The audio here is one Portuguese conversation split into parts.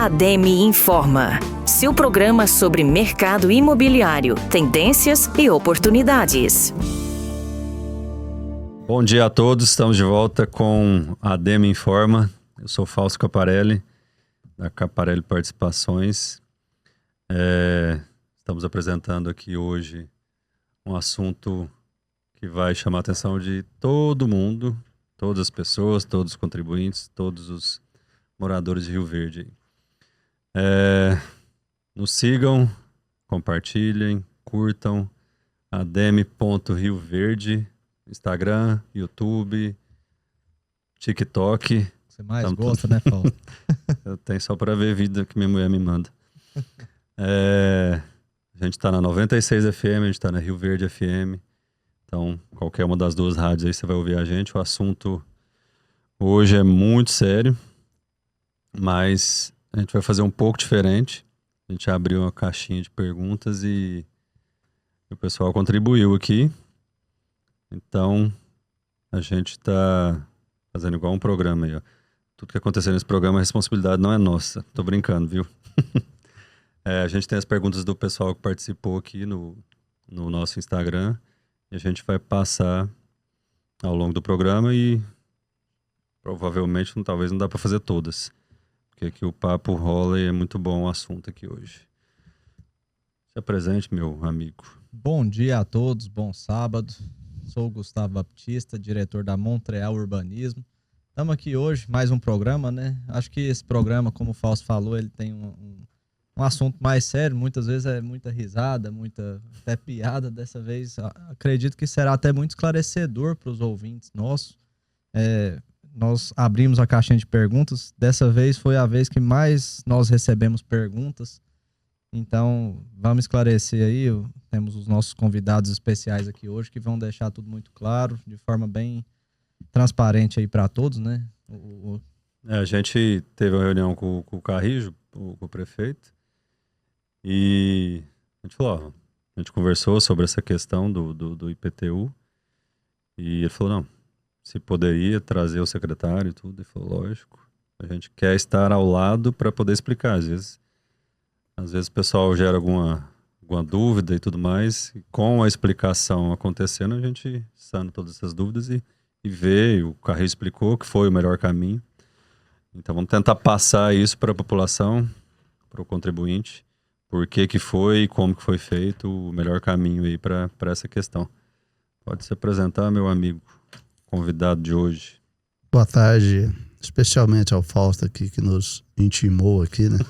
ADEME Informa, seu programa sobre mercado imobiliário, tendências e oportunidades. Bom dia a todos, estamos de volta com a ADEME Informa. Eu sou Fausto Caparelli, da Caparelli Participações. Estamos apresentando aqui hoje um assunto que vai chamar a atenção de todo mundo, todas as pessoas, todos os contribuintes, todos os moradores de Rio Verde. Nos sigam, compartilhem, curtam ademe.rioverde, Instagram, YouTube, TikTok. Você mais gosta, né, Paulo? Eu tenho só para ver vídeo que minha mulher me manda. A gente está na 96 FM, a gente está na Rio Verde FM. Então, qualquer uma das duas rádios aí você vai ouvir a gente. O assunto hoje é muito sério, mas a gente vai fazer um pouco diferente. A gente abriu uma caixinha de perguntas e o pessoal contribuiu aqui. Então, a gente está fazendo igual um programa aí, ó. Tudo que acontecer nesse programa, a responsabilidade não é nossa. Tô brincando, viu? A gente tem as perguntas do pessoal que participou aqui no nosso Instagram. E a gente vai passar ao longo do programa e provavelmente, talvez não dá para fazer todas. Porque aqui o papo rola e é muito bom o assunto aqui hoje. Se apresente, meu amigo. Bom dia a todos, bom sábado. Sou o Gustavo Baptista, diretor da Montreal Urbanismo. Estamos aqui hoje, mais um programa, né? Acho que esse programa, como o Fausto falou, ele tem um assunto mais sério. Muitas vezes é muita risada, muita até piada. Dessa vez, acredito que será até muito esclarecedor para os ouvintes nossos. Nós abrimos a caixinha de perguntas. Dessa vez foi a vez que mais nós recebemos perguntas. Então, vamos esclarecer aí. Temos os nossos convidados especiais aqui hoje que vão deixar tudo muito claro, de forma bem transparente aí para todos, né? A gente teve uma reunião com o Carrijo, com o prefeito, e a gente falou, a gente conversou sobre essa questão do IPTU, e ele falou, não, se poderia trazer o secretário e tudo. Ele falou, lógico, a gente quer estar ao lado para poder explicar. Às vezes o pessoal gera alguma dúvida e tudo mais, e com a explicação acontecendo, a gente sana todas essas dúvidas e vê, o Carrijo explicou que foi o melhor caminho. Então vamos tentar passar isso para a população, para o contribuinte, por que foi e como que foi feito o melhor caminho aí para essa questão. Pode se apresentar, meu amigo, convidado de hoje. Boa tarde, especialmente ao Fausto aqui que nos intimou aqui, né?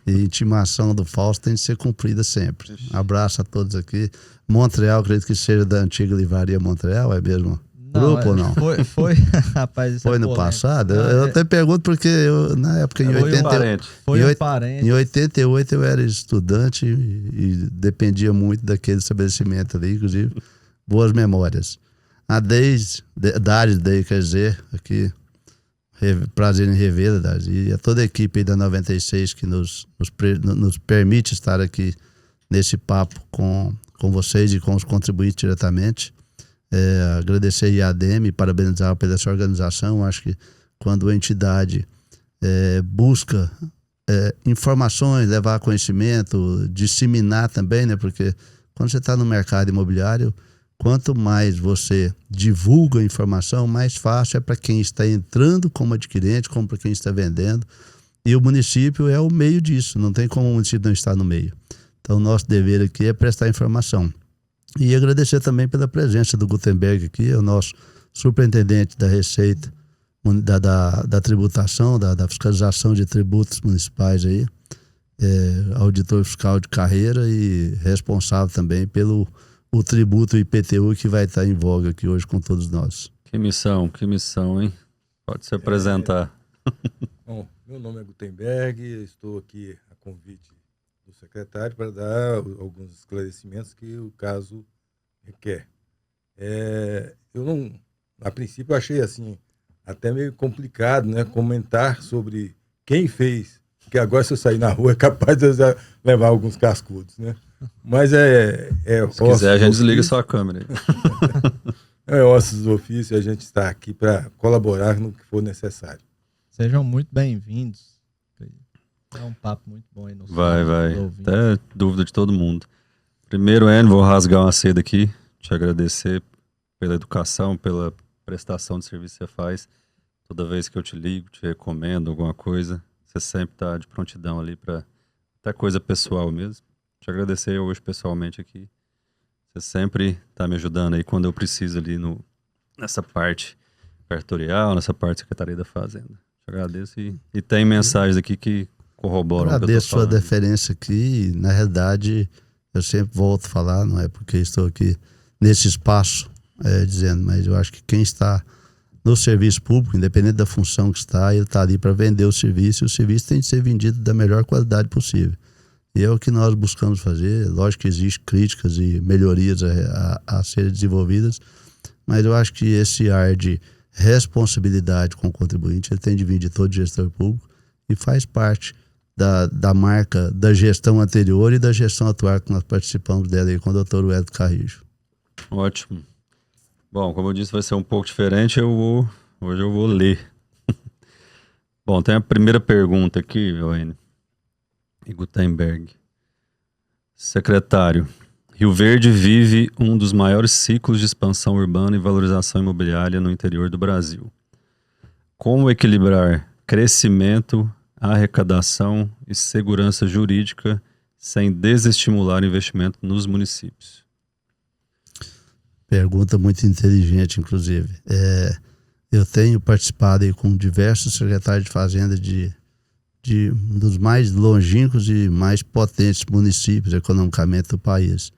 E a intimação do Fausto tem de ser cumprida sempre. Abraço a todos aqui. Montreal, acredito que seja da antiga Livraria Montreal, é mesmo? Grupo ou não? Foi rapaz, isso foi no passado? Eu até pergunto porque na época, em 88 eu era estudante e dependia muito daquele estabelecimento ali, inclusive, boas memórias. Dário, quer dizer, aqui, prazer em revê-la, Dário, e a toda a equipe aí da 96 que nos permite estar aqui nesse papo com vocês e com os contribuintes diretamente. Agradecer a ADEME, parabenizar pela essa organização. Acho que quando a entidade busca informações, levar conhecimento, disseminar também, né? Porque quando você está no mercado imobiliário, quanto mais você divulga a informação, mais fácil é para quem está entrando como adquirente, como para quem está vendendo. E o município é o meio disso, não tem como o município não estar no meio. Então, o nosso dever aqui é prestar informação. E agradecer também pela presença do Gutenberg aqui, é o nosso superintendente da Receita, da tributação, da fiscalização de tributos municipais aí, auditor fiscal de carreira e responsável também pelo tributo IPTU que vai estar em voga aqui hoje com todos nós. Que missão, hein? Pode se apresentar. Bom, meu nome é Gutenberg, estou aqui a convite do secretário para dar alguns esclarecimentos que o caso requer. Eu não, a princípio, achei assim até meio complicado, né, comentar sobre quem fez, porque agora se eu sair na rua é capaz de eu levar alguns cascudos, né? Mas se quiser a gente desliga sua câmera aí. É ossos do ofício, a gente está aqui para colaborar no que for necessário. Sejam muito bem-vindos. É um papo muito bom aí no Vai. ouvintes. Até dúvida de todo mundo. Primeiro, Enio, vou rasgar uma seda aqui, te agradecer pela educação, pela prestação de serviço que você faz. Toda vez que eu te ligo, te recomendo alguma coisa, você sempre tá de prontidão ali para até coisa pessoal mesmo. Te agradecer hoje pessoalmente aqui. Você sempre tá me ajudando aí quando eu preciso ali nessa parte cartorial, nessa parte da Secretaria da Fazenda. Te agradeço e tem mensagens aqui que corroboram o que eu tô Agradeço sua falando. deferência aqui. Na realidade, eu sempre volto a falar, não é porque estou aqui nesse espaço dizendo, mas eu acho que quem está no serviço público, independente da função que está, ele está ali para vender o serviço, e o serviço tem de ser vendido da melhor qualidade possível. E é o que nós buscamos fazer. Lógico que existem críticas e melhorias a serem desenvolvidas, mas eu acho que esse ar de responsabilidade com o contribuinte, ele tem de vir de todo gestor público e faz parte da marca da gestão anterior e da gestão atual que nós participamos dela aí com o Dr. Hélio Carrijo. Ótimo. Bom, como eu disse, vai ser um pouco diferente. Hoje eu vou ler. Bom, tem a primeira pergunta aqui, Enio e Gutenberg. Secretário, Rio Verde vive um dos maiores ciclos de expansão urbana e valorização imobiliária no interior do Brasil. Como equilibrar crescimento, arrecadação e segurança jurídica sem desestimular investimento nos municípios? Pergunta muito inteligente, inclusive. Eu tenho participado aí com diversos secretários de Fazenda dos mais longínquos e mais potentes municípios economicamente do país.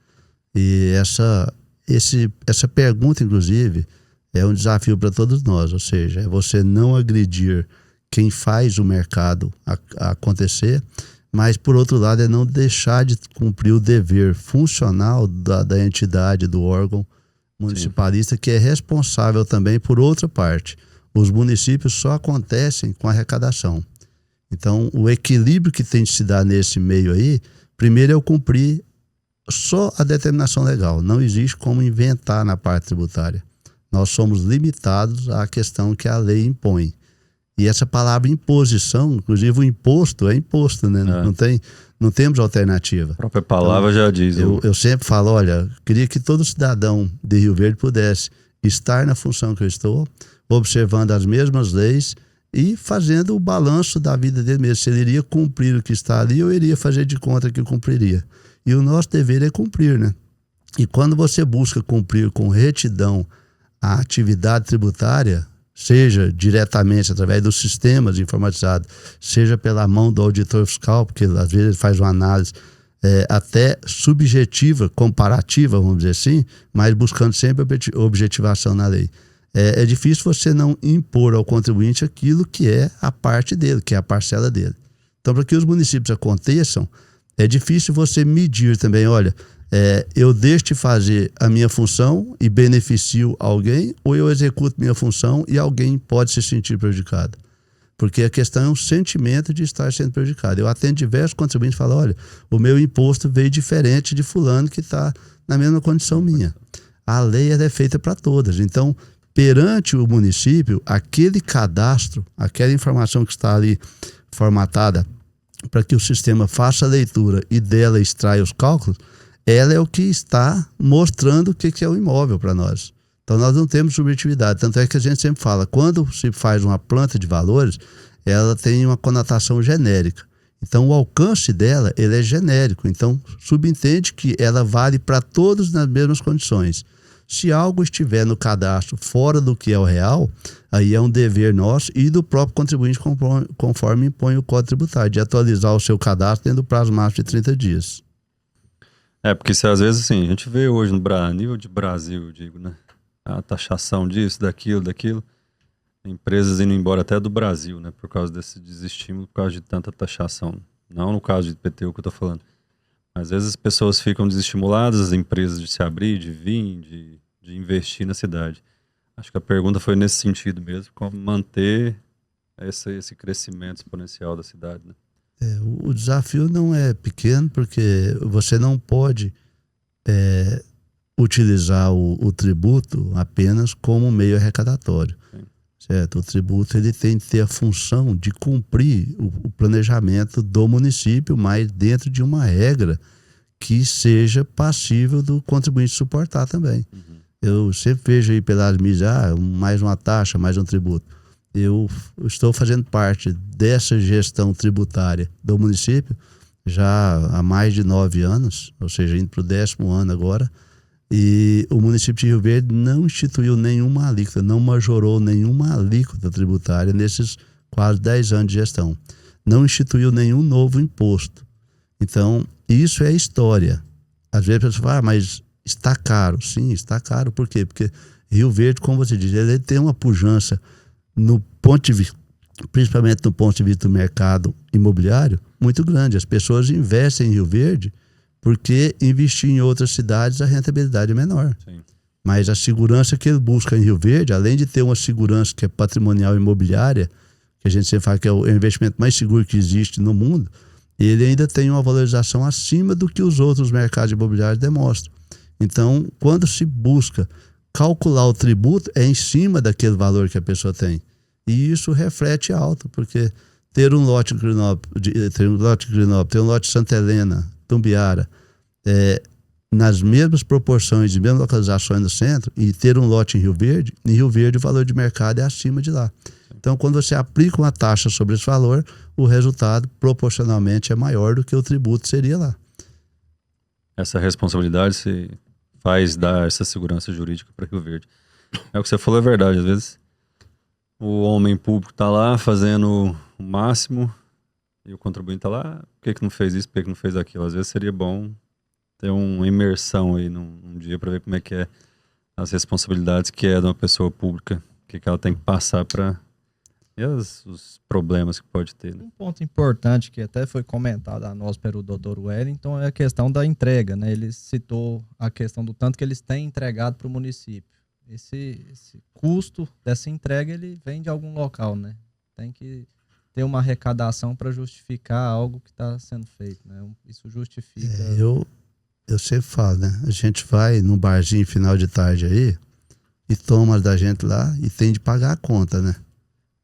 E essa pergunta, inclusive, é um desafio para todos nós, ou seja, é você não agredir quem faz o mercado acontecer, mas, por outro lado, é não deixar de cumprir o dever funcional da entidade, do órgão municipalista, que é responsável também por outra parte. Os municípios só acontecem com arrecadação. Então, o equilíbrio que tem de se dar nesse meio aí, primeiro é eu cumprir só a determinação legal. Não existe como inventar na parte tributária. Nós somos limitados à questão que a lei impõe. E essa palavra imposição, inclusive o imposto é imposto, né? Não temos alternativa. A própria palavra já diz. Eu sempre falo, olha, queria que todo cidadão de Rio Verde pudesse estar na função que eu estou, observando as mesmas leis e fazendo o balanço da vida dele mesmo. Se ele iria cumprir o que está ali, ou iria fazer de conta que cumpriria. E o nosso dever é cumprir, né? E quando você busca cumprir com retidão a atividade tributária, seja diretamente através dos sistemas informatizados, seja pela mão do auditor fiscal, porque às vezes ele faz uma análise até subjetiva, comparativa, vamos dizer assim, mas buscando sempre objetivação na lei. É difícil você não impor ao contribuinte aquilo que é a parte dele, que é a parcela dele. Então, para que os municípios aconteçam, é difícil você medir também, olha, eu deixo de fazer a minha função e beneficio alguém, ou eu executo minha função e alguém pode se sentir prejudicado. Porque a questão é um sentimento de estar sendo prejudicado. Eu atendo diversos contribuintes e falo, olha, o meu imposto veio diferente de fulano que está na mesma condição minha. A lei é feita para todas. Então, perante o município, aquele cadastro, aquela informação que está ali formatada para que o sistema faça a leitura e dela extraia os cálculos, ela é o que está mostrando o que é o imóvel para nós. Então, nós não temos subjetividade. Tanto é que a gente sempre fala, quando se faz uma planta de valores, ela tem uma conotação genérica. Então, o alcance dela, ele é genérico. Então, subentende que ela vale para todos nas mesmas condições. Se algo estiver no cadastro fora do que é o real, aí é um dever nosso e do próprio contribuinte, conforme impõe o Código Tributário, de atualizar o seu cadastro dentro do prazo máximo de 30 dias. Porque se às vezes, assim, a gente vê hoje no nível de Brasil, digo, né? A taxação disso, daquilo. Empresas indo embora até do Brasil, né? Por causa desse desestímulo, por causa de tanta taxação. Não no caso de IPTU que eu tô falando. Às vezes as pessoas ficam desestimuladas, as empresas de se abrir, de vir, de investir na cidade. Acho que a pergunta foi nesse sentido mesmo, como manter esse crescimento exponencial da cidade, né? O desafio não é pequeno, porque você não pode utilizar o tributo apenas como meio arrecadatório. Sim. certo? O tributo ele tem que ter a função de cumprir o planejamento do município, mas dentro de uma regra que seja passível do contribuinte suportar também. Eu sempre vejo aí pelas mídias, mais uma taxa, mais um tributo. Eu estou fazendo parte dessa gestão tributária do município já há mais de 9 anos, ou seja, indo para o 10º ano agora, e o município de Rio Verde não instituiu nenhuma alíquota, não majorou nenhuma alíquota tributária nesses quase 10 anos de gestão. Não instituiu nenhum novo imposto. Então, isso é história. Às vezes a pessoa fala, mas está caro. Sim, está caro. Por quê? Porque Rio Verde, como você diz, ele tem uma pujança no ponto de vista, principalmente no ponto de vista do mercado imobiliário, muito grande. As pessoas investem em Rio Verde porque investir em outras cidades a rentabilidade é menor. Sim. Mas a segurança que ele busca em Rio Verde, além de ter uma segurança que é patrimonial imobiliária, que a gente sempre fala que é o investimento mais seguro que existe no mundo, ele ainda tem uma valorização acima do que os outros mercados imobiliários demonstram. Então, quando se busca calcular o tributo, é em cima daquele valor que a pessoa tem. E isso reflete alto, porque ter um lote em Grinópolis, ter um lote em Santa Helena, Tumbiara, nas mesmas proporções, de mesmas localizações no centro, e ter um lote em Rio Verde o valor de mercado é acima de lá. Então, quando você aplica uma taxa sobre esse valor, o resultado proporcionalmente é maior do que o tributo seria lá. Essa responsabilidade se faz dar essa segurança jurídica para Rio Verde. É o que você falou, é verdade. Às vezes o homem público está lá fazendo o máximo e o contribuinte está lá, por que não fez isso, por que não fez aquilo? Às vezes seria bom ter uma imersão aí num dia para ver como é que é as responsabilidades que é de uma pessoa pública, o que ela tem que passar para... E os problemas que pode ter, né? Um ponto importante que até foi comentado a nós pelo Dr. Wellington é a questão da entrega, né? Ele citou a questão do tanto que eles têm entregado para o município. Esse custo dessa entrega, ele vem de algum local, né? Tem que ter uma arrecadação para justificar algo que está sendo feito, né? Isso justifica... Eu sempre falo, né? A gente vai num barzinho final de tarde aí e toma da gente lá e tem de pagar a conta, né?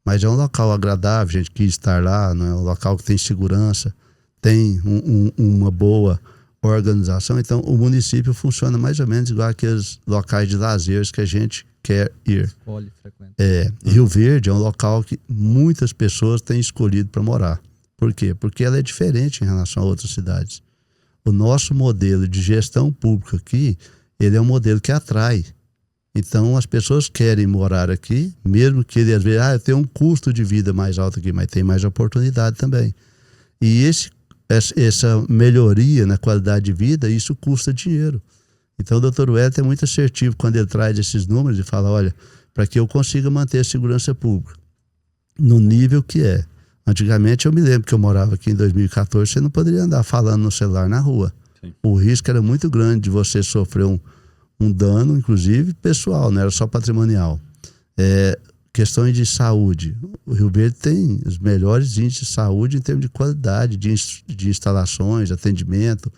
Mas é um local agradável, a gente quis estar lá, não é um local que tem segurança, tem uma boa organização. Então, o município funciona mais ou menos igual aqueles locais de lazer que a gente quer ir. Escolhe frequentar. Rio Verde é um local que muitas pessoas têm escolhido para morar. Por quê? Porque ela é diferente em relação a outras cidades. O nosso modelo de gestão pública aqui, ele é um modelo que atrai. Então, as pessoas querem morar aqui, mesmo que ele, às vezes, eu tenho um custo de vida mais alto aqui, mas tem mais oportunidade também. E essa melhoria na qualidade de vida, isso custa dinheiro. Então, o Dr. Wellington é muito assertivo quando ele traz esses números e fala, olha, para que eu consiga manter a segurança pública no nível que é. Antigamente, eu me lembro que eu morava aqui em 2014, você não poderia andar falando no celular na rua. Sim. O risco era muito grande de você sofrer um dano, inclusive pessoal, não era só patrimonial. Questões de saúde. O Rio Verde tem os melhores índices de saúde em termos de qualidade, de instalações, atendimento.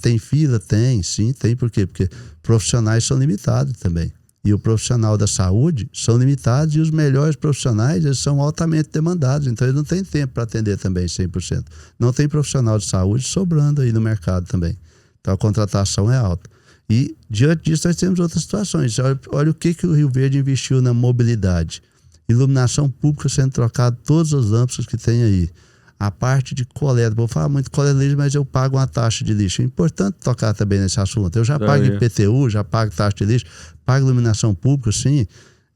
Tem fila? Tem, sim, tem. Por quê? Porque profissionais são limitados também. E o profissional da saúde são limitados e os melhores profissionais, eles são altamente demandados. Então, eles não têm tempo para atender também 100%. Não tem profissional de saúde sobrando aí no mercado também. Então, a contratação é alta. E, diante disso, nós temos outras situações. Olha o que o Rio Verde investiu na mobilidade. Iluminação pública sendo trocada, todas as lâmpadas que tem aí. A parte de coleta, vou falar muito de coleta de lixo, mas eu pago uma taxa de lixo. É importante tocar também nesse assunto. Eu já pago IPTU, já pago taxa de lixo, pago iluminação pública, sim.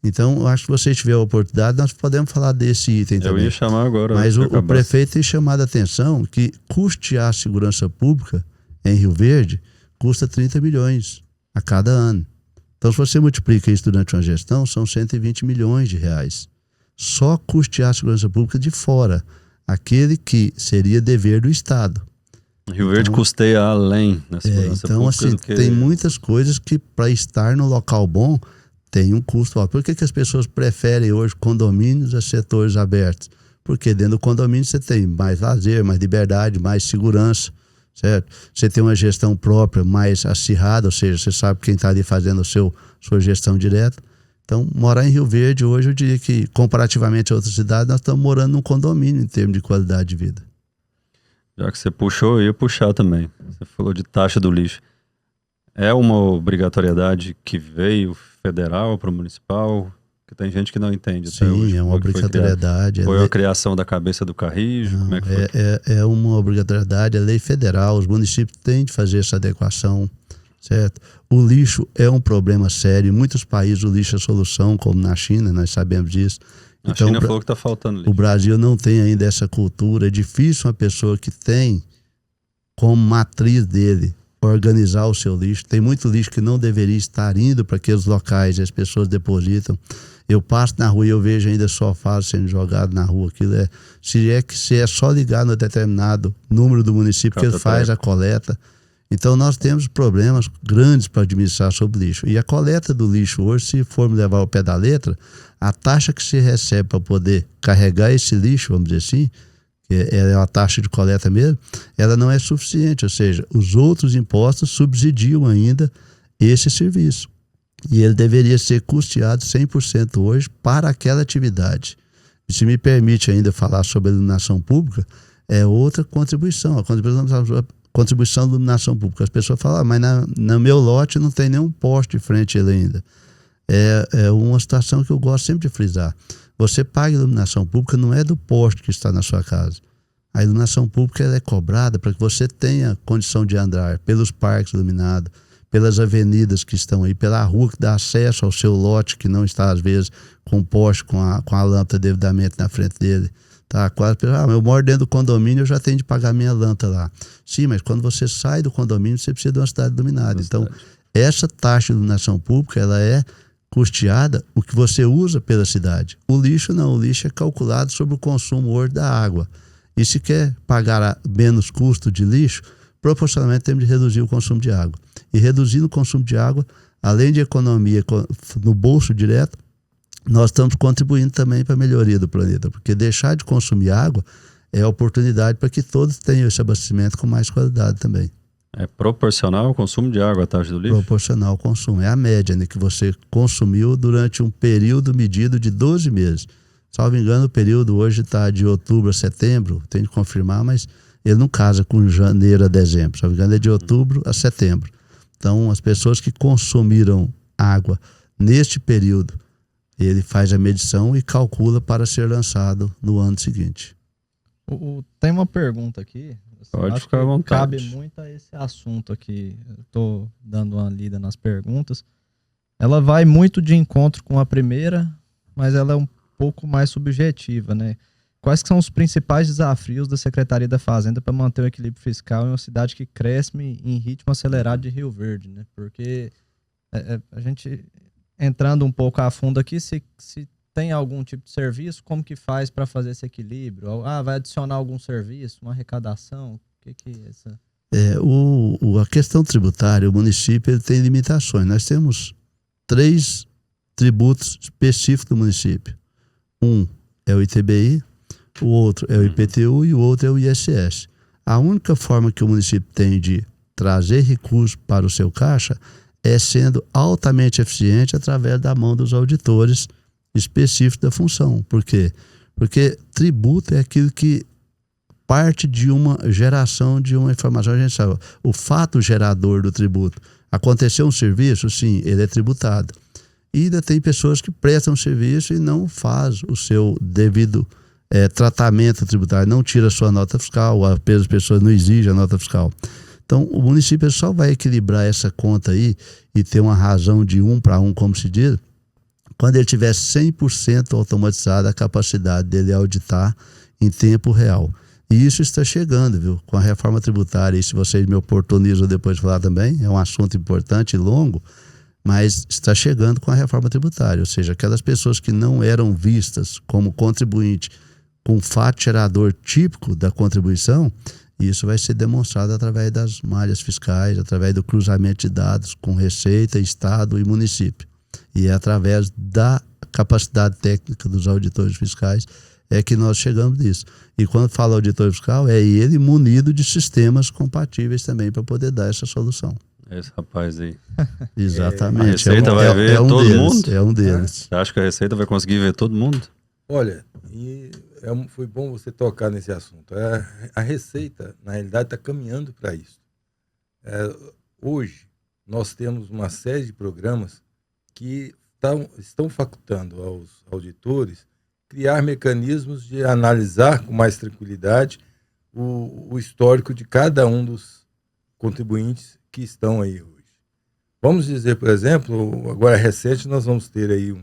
Então, eu acho que se você tiver a oportunidade, nós podemos falar desse item também. Eu ia chamar agora. Mas o prefeito tem chamado a atenção que custear a segurança pública em Rio Verde custa 30 milhões a cada ano. Então, se você multiplica isso durante uma gestão, são 120 milhões de reais. Só custear a segurança pública de fora, aquele que seria dever do Estado. Rio Verde custeia além da segurança então, pública. Então, assim, tem muitas coisas que, para estar no local bom, tem um custo alto. Por que as pessoas preferem hoje condomínios a setores abertos? Porque dentro do condomínio você tem mais lazer, mais liberdade, mais segurança. Certo? Você tem uma gestão própria mais acirrada, ou seja, você sabe quem está ali fazendo sua gestão direta. Então, morar em Rio Verde hoje, eu diria que, comparativamente a outras cidades, nós estamos morando num condomínio em termos de qualidade de vida. Já que você puxou, eu ia puxar também. Você falou de taxa do lixo. É uma obrigatoriedade que veio federal para o municipal? Que tem gente que não entende. Sim, hoje, é uma obrigatoriedade. Foi a criação da cabeça do Carrijo? Não, como é que foi? É uma obrigatoriedade, é lei federal, os municípios têm de fazer essa adequação, certo? O lixo é um problema sério, em muitos países o lixo é solução, como na China, nós sabemos disso. A China falou que está faltando lixo. O Brasil não tem ainda essa cultura, é difícil uma pessoa que tem como matriz dele organizar o seu lixo. Tem muito lixo que não deveria estar indo para aqueles locais e as pessoas depositam. Eu passo na rua e eu vejo ainda sofá sendo jogado na rua. Aquilo se é só ligar no determinado número do município que ele faz a coleta. Então nós temos problemas grandes para administrar sobre lixo. E a coleta do lixo hoje, se formos levar ao pé da letra, a taxa que se recebe para poder carregar esse lixo, vamos dizer assim, que é uma taxa de coleta mesmo, ela não é suficiente. Ou seja, os outros impostos subsidiam ainda esse serviço. E ele deveria ser custeado 100% hoje para aquela atividade. E se me permite ainda falar sobre a iluminação pública, é outra contribuição. A contribuição da iluminação pública. As pessoas falam, mas no meu lote não tem nenhum poste de frente a ele ainda. É uma situação que eu gosto sempre de frisar. Você paga iluminação pública, não é do poste que está na sua casa. A iluminação pública ela é cobrada para que você tenha condição de andar pelos parques iluminados, pelas avenidas que estão aí, pela rua que dá acesso ao seu lote, que não está, às vezes, com poste, com a lâmpada devidamente na frente dele. Tá? Quase, eu moro dentro do condomínio, eu já tenho de pagar minha lâmpada lá. Sim, mas quando você sai do condomínio, você precisa de uma cidade iluminada. Então, essa taxa de iluminação pública, ela é custeada o que você usa pela cidade. O lixo não, o lixo é calculado sobre o consumo hoje da água. E se quer pagar menos custo de lixo, proporcionalmente temos de reduzir o consumo de água. E reduzindo o consumo de água, além de economia no bolso direto, nós estamos contribuindo também para a melhoria do planeta, porque deixar de consumir água é oportunidade para que todos tenham esse abastecimento com mais qualidade também. É proporcional ao consumo de água a taxa do lixo? Proporcional ao consumo. É a média, né, que você consumiu durante um período medido de 12 meses. Salvo engano, o período hoje está de outubro a setembro, tem de confirmar, mas ele não casa com janeiro a dezembro. Salvo engano, é de outubro a setembro. Então, as pessoas que consumiram água neste período, ele faz a medição e calcula para ser lançado no ano seguinte. Tem uma pergunta aqui. Pode ficar à vontade. Cabe muito a esse assunto aqui. Estou dando uma lida nas perguntas. Ela vai muito de encontro com a primeira, mas ela é um pouco mais subjetiva, né? Quais que são os principais desafios da Secretaria da Fazenda para manter o equilíbrio fiscal em uma cidade que cresce em ritmo acelerado de Rio Verde, né? Porque a gente, entrando um pouco a fundo aqui, se tem algum tipo de serviço, como que faz para fazer esse equilíbrio? Vai adicionar algum serviço, uma arrecadação? O que é essa? A questão tributária, o município ele tem limitações. Nós temos 3 tributos específicos do município. Um é o ITBI, o outro é o IPTU e o outro é o ISS. A única forma que o município tem de trazer recursos para o seu caixa é sendo altamente eficiente através da mão dos auditores específicos da função. Por quê? Porque tributo é aquilo que parte de uma geração de uma informação. A gente sabe, o fato gerador do tributo. Aconteceu um serviço, sim, ele é tributado. E ainda tem pessoas que prestam serviço e não faz o seu devido tratamento tributário, não tira a sua nota fiscal, as pessoas não exigem a nota fiscal. Então, o município só vai equilibrar essa conta aí e ter uma razão de 1 para 1, como se diz, quando ele tiver 100% automatizada a capacidade dele auditar em tempo real. E isso está chegando, viu? Com a reforma tributária, e se vocês me oportunizam depois de falar também, é um assunto importante e longo, mas está chegando com a reforma tributária, ou seja, aquelas pessoas que não eram vistas como contribuinte com fato gerador típico da contribuição, isso vai ser demonstrado através das malhas fiscais, através do cruzamento de dados com Receita, Estado e município. E é através da capacidade técnica dos auditores fiscais que nós chegamos nisso. E quando fala auditor fiscal, é ele munido de sistemas compatíveis também para poder dar essa solução. Esse rapaz aí. Exatamente. A Receita vai ver todo deles, mundo? É um deles. Você acha que a Receita vai conseguir ver todo mundo? Olha, foi bom você tocar nesse assunto. A Receita, na realidade, está caminhando para isso. Hoje, nós temos uma série de programas que estão facultando aos auditores criar mecanismos de analisar com mais tranquilidade o histórico de cada um dos contribuintes que estão aí hoje. Vamos dizer, por exemplo, agora recente nós vamos ter aí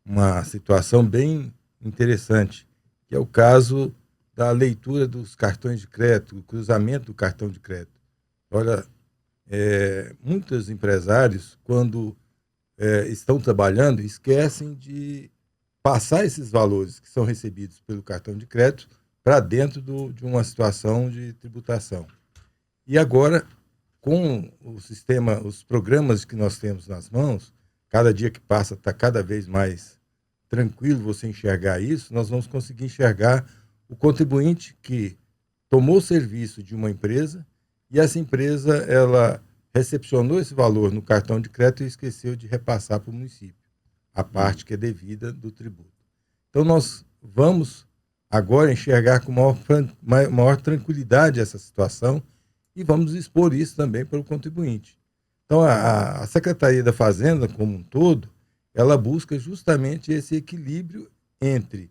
uma situação bem interessante, que é o caso da leitura dos cartões de crédito, o cruzamento do cartão de crédito. Olha, muitos empresários, quando estão trabalhando, esquecem de passar esses valores que são recebidos pelo cartão de crédito para dentro de uma situação de tributação. E agora, com o sistema, os programas que nós temos nas mãos, cada dia que passa está cada vez mais tranquilo você enxergar isso, nós vamos conseguir enxergar o contribuinte que tomou o serviço de uma empresa e essa empresa ela recepcionou esse valor no cartão de crédito e esqueceu de repassar para o município a parte que é devida do tributo. Então nós vamos agora enxergar com maior tranquilidade essa situação e vamos expor isso também para o contribuinte. Então a Secretaria da Fazenda como um todo, ela busca justamente esse equilíbrio entre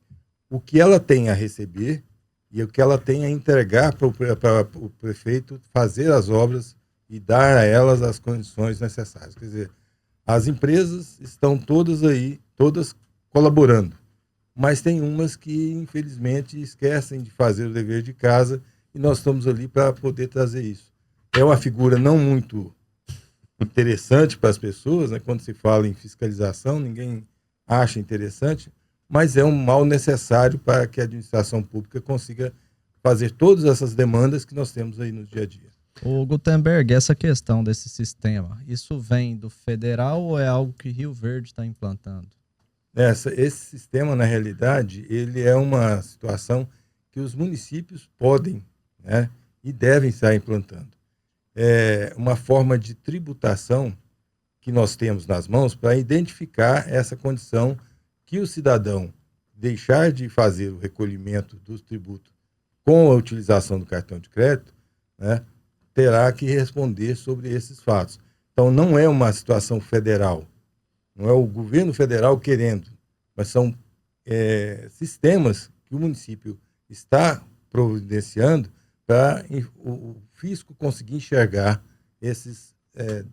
o que ela tem a receber e o que ela tem a entregar para o prefeito fazer as obras e dar a elas as condições necessárias. Quer dizer, as empresas estão todas aí, todas colaborando, mas tem umas que, infelizmente, esquecem de fazer o dever de casa e nós estamos ali para poder trazer isso. É uma figura não muito interessante para as pessoas, né? Quando se fala em fiscalização, ninguém acha interessante, mas é um mal necessário para que a administração pública consiga fazer todas essas demandas que nós temos aí no dia a dia. O Gutenberg, essa questão desse sistema, isso vem do federal ou é algo que Rio Verde está implantando? Esse sistema, na realidade, ele é uma situação que os municípios podem, né, e devem estar implantando. É uma forma de tributação que nós temos nas mãos para identificar essa condição que o cidadão deixar de fazer o recolhimento dos tributos com a utilização do cartão de crédito, né, terá que responder sobre esses fatos. Então, não é uma situação federal, não é o governo federal querendo, mas são sistemas que o município está providenciando para o fisco conseguir enxergar esses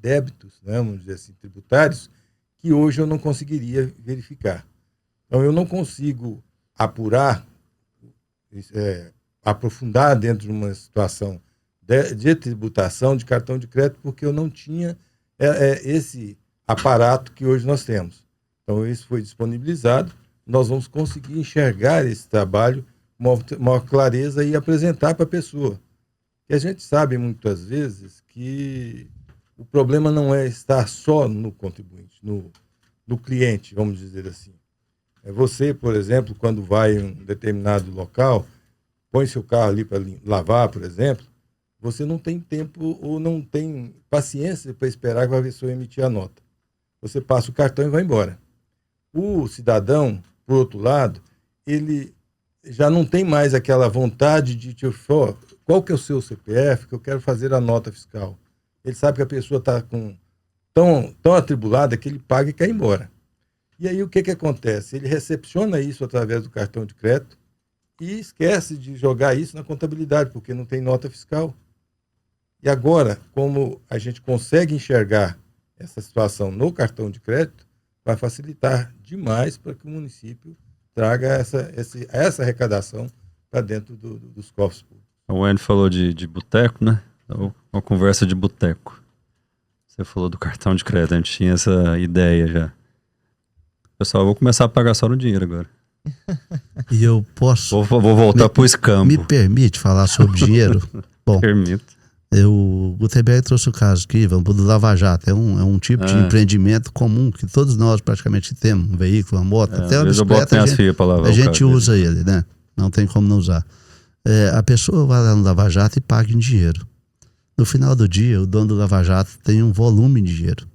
débitos, né, vamos dizer assim, tributários, que hoje eu não conseguiria verificar. Então, eu não consigo apurar, aprofundar dentro de uma situação de tributação de cartão de crédito, porque eu não tinha esse aparato que hoje nós temos. Então, isso foi disponibilizado, nós vamos conseguir enxergar esse trabalho com maior clareza e apresentar para a pessoa. E a gente sabe, muitas vezes, que o problema não é estar só no contribuinte, no cliente, vamos dizer assim. Você, por exemplo, quando vai em um determinado local, põe seu carro ali para lavar, por exemplo, você não tem tempo ou não tem paciência para esperar que a pessoa emitir a nota. Você passa o cartão e vai embora. O cidadão, por outro lado, ele já não tem mais aquela vontade de qual que é o seu CPF, que eu quero fazer a nota fiscal. Ele sabe que a pessoa está tão atribulada que ele paga e quer ir embora. E aí o que acontece? Ele recepciona isso através do cartão de crédito e esquece de jogar isso na contabilidade, porque não tem nota fiscal. E agora, como a gente consegue enxergar essa situação no cartão de crédito, vai facilitar demais para que o município traga essa arrecadação para dentro dos cofres públicos. O Wayne falou de boteco, né? Uma conversa de boteco. Você falou do cartão de crédito, a gente tinha essa ideia já. Pessoal, eu vou começar a pagar só no dinheiro agora. E eu posso... Vou voltar pro escampo. Me permite falar sobre dinheiro? Bom, Permito. O Gutenberg trouxe o caso aqui, vamos do Lava Jato. É um tipo de empreendimento comum que todos nós praticamente temos. Um veículo, uma moto, até uma bicicleta. A gente usa ele, né? Não tem como não usar. A pessoa vai lá no Lava Jato e paga em dinheiro. No final do dia, o dono do Lava Jato tem um volume de dinheiro.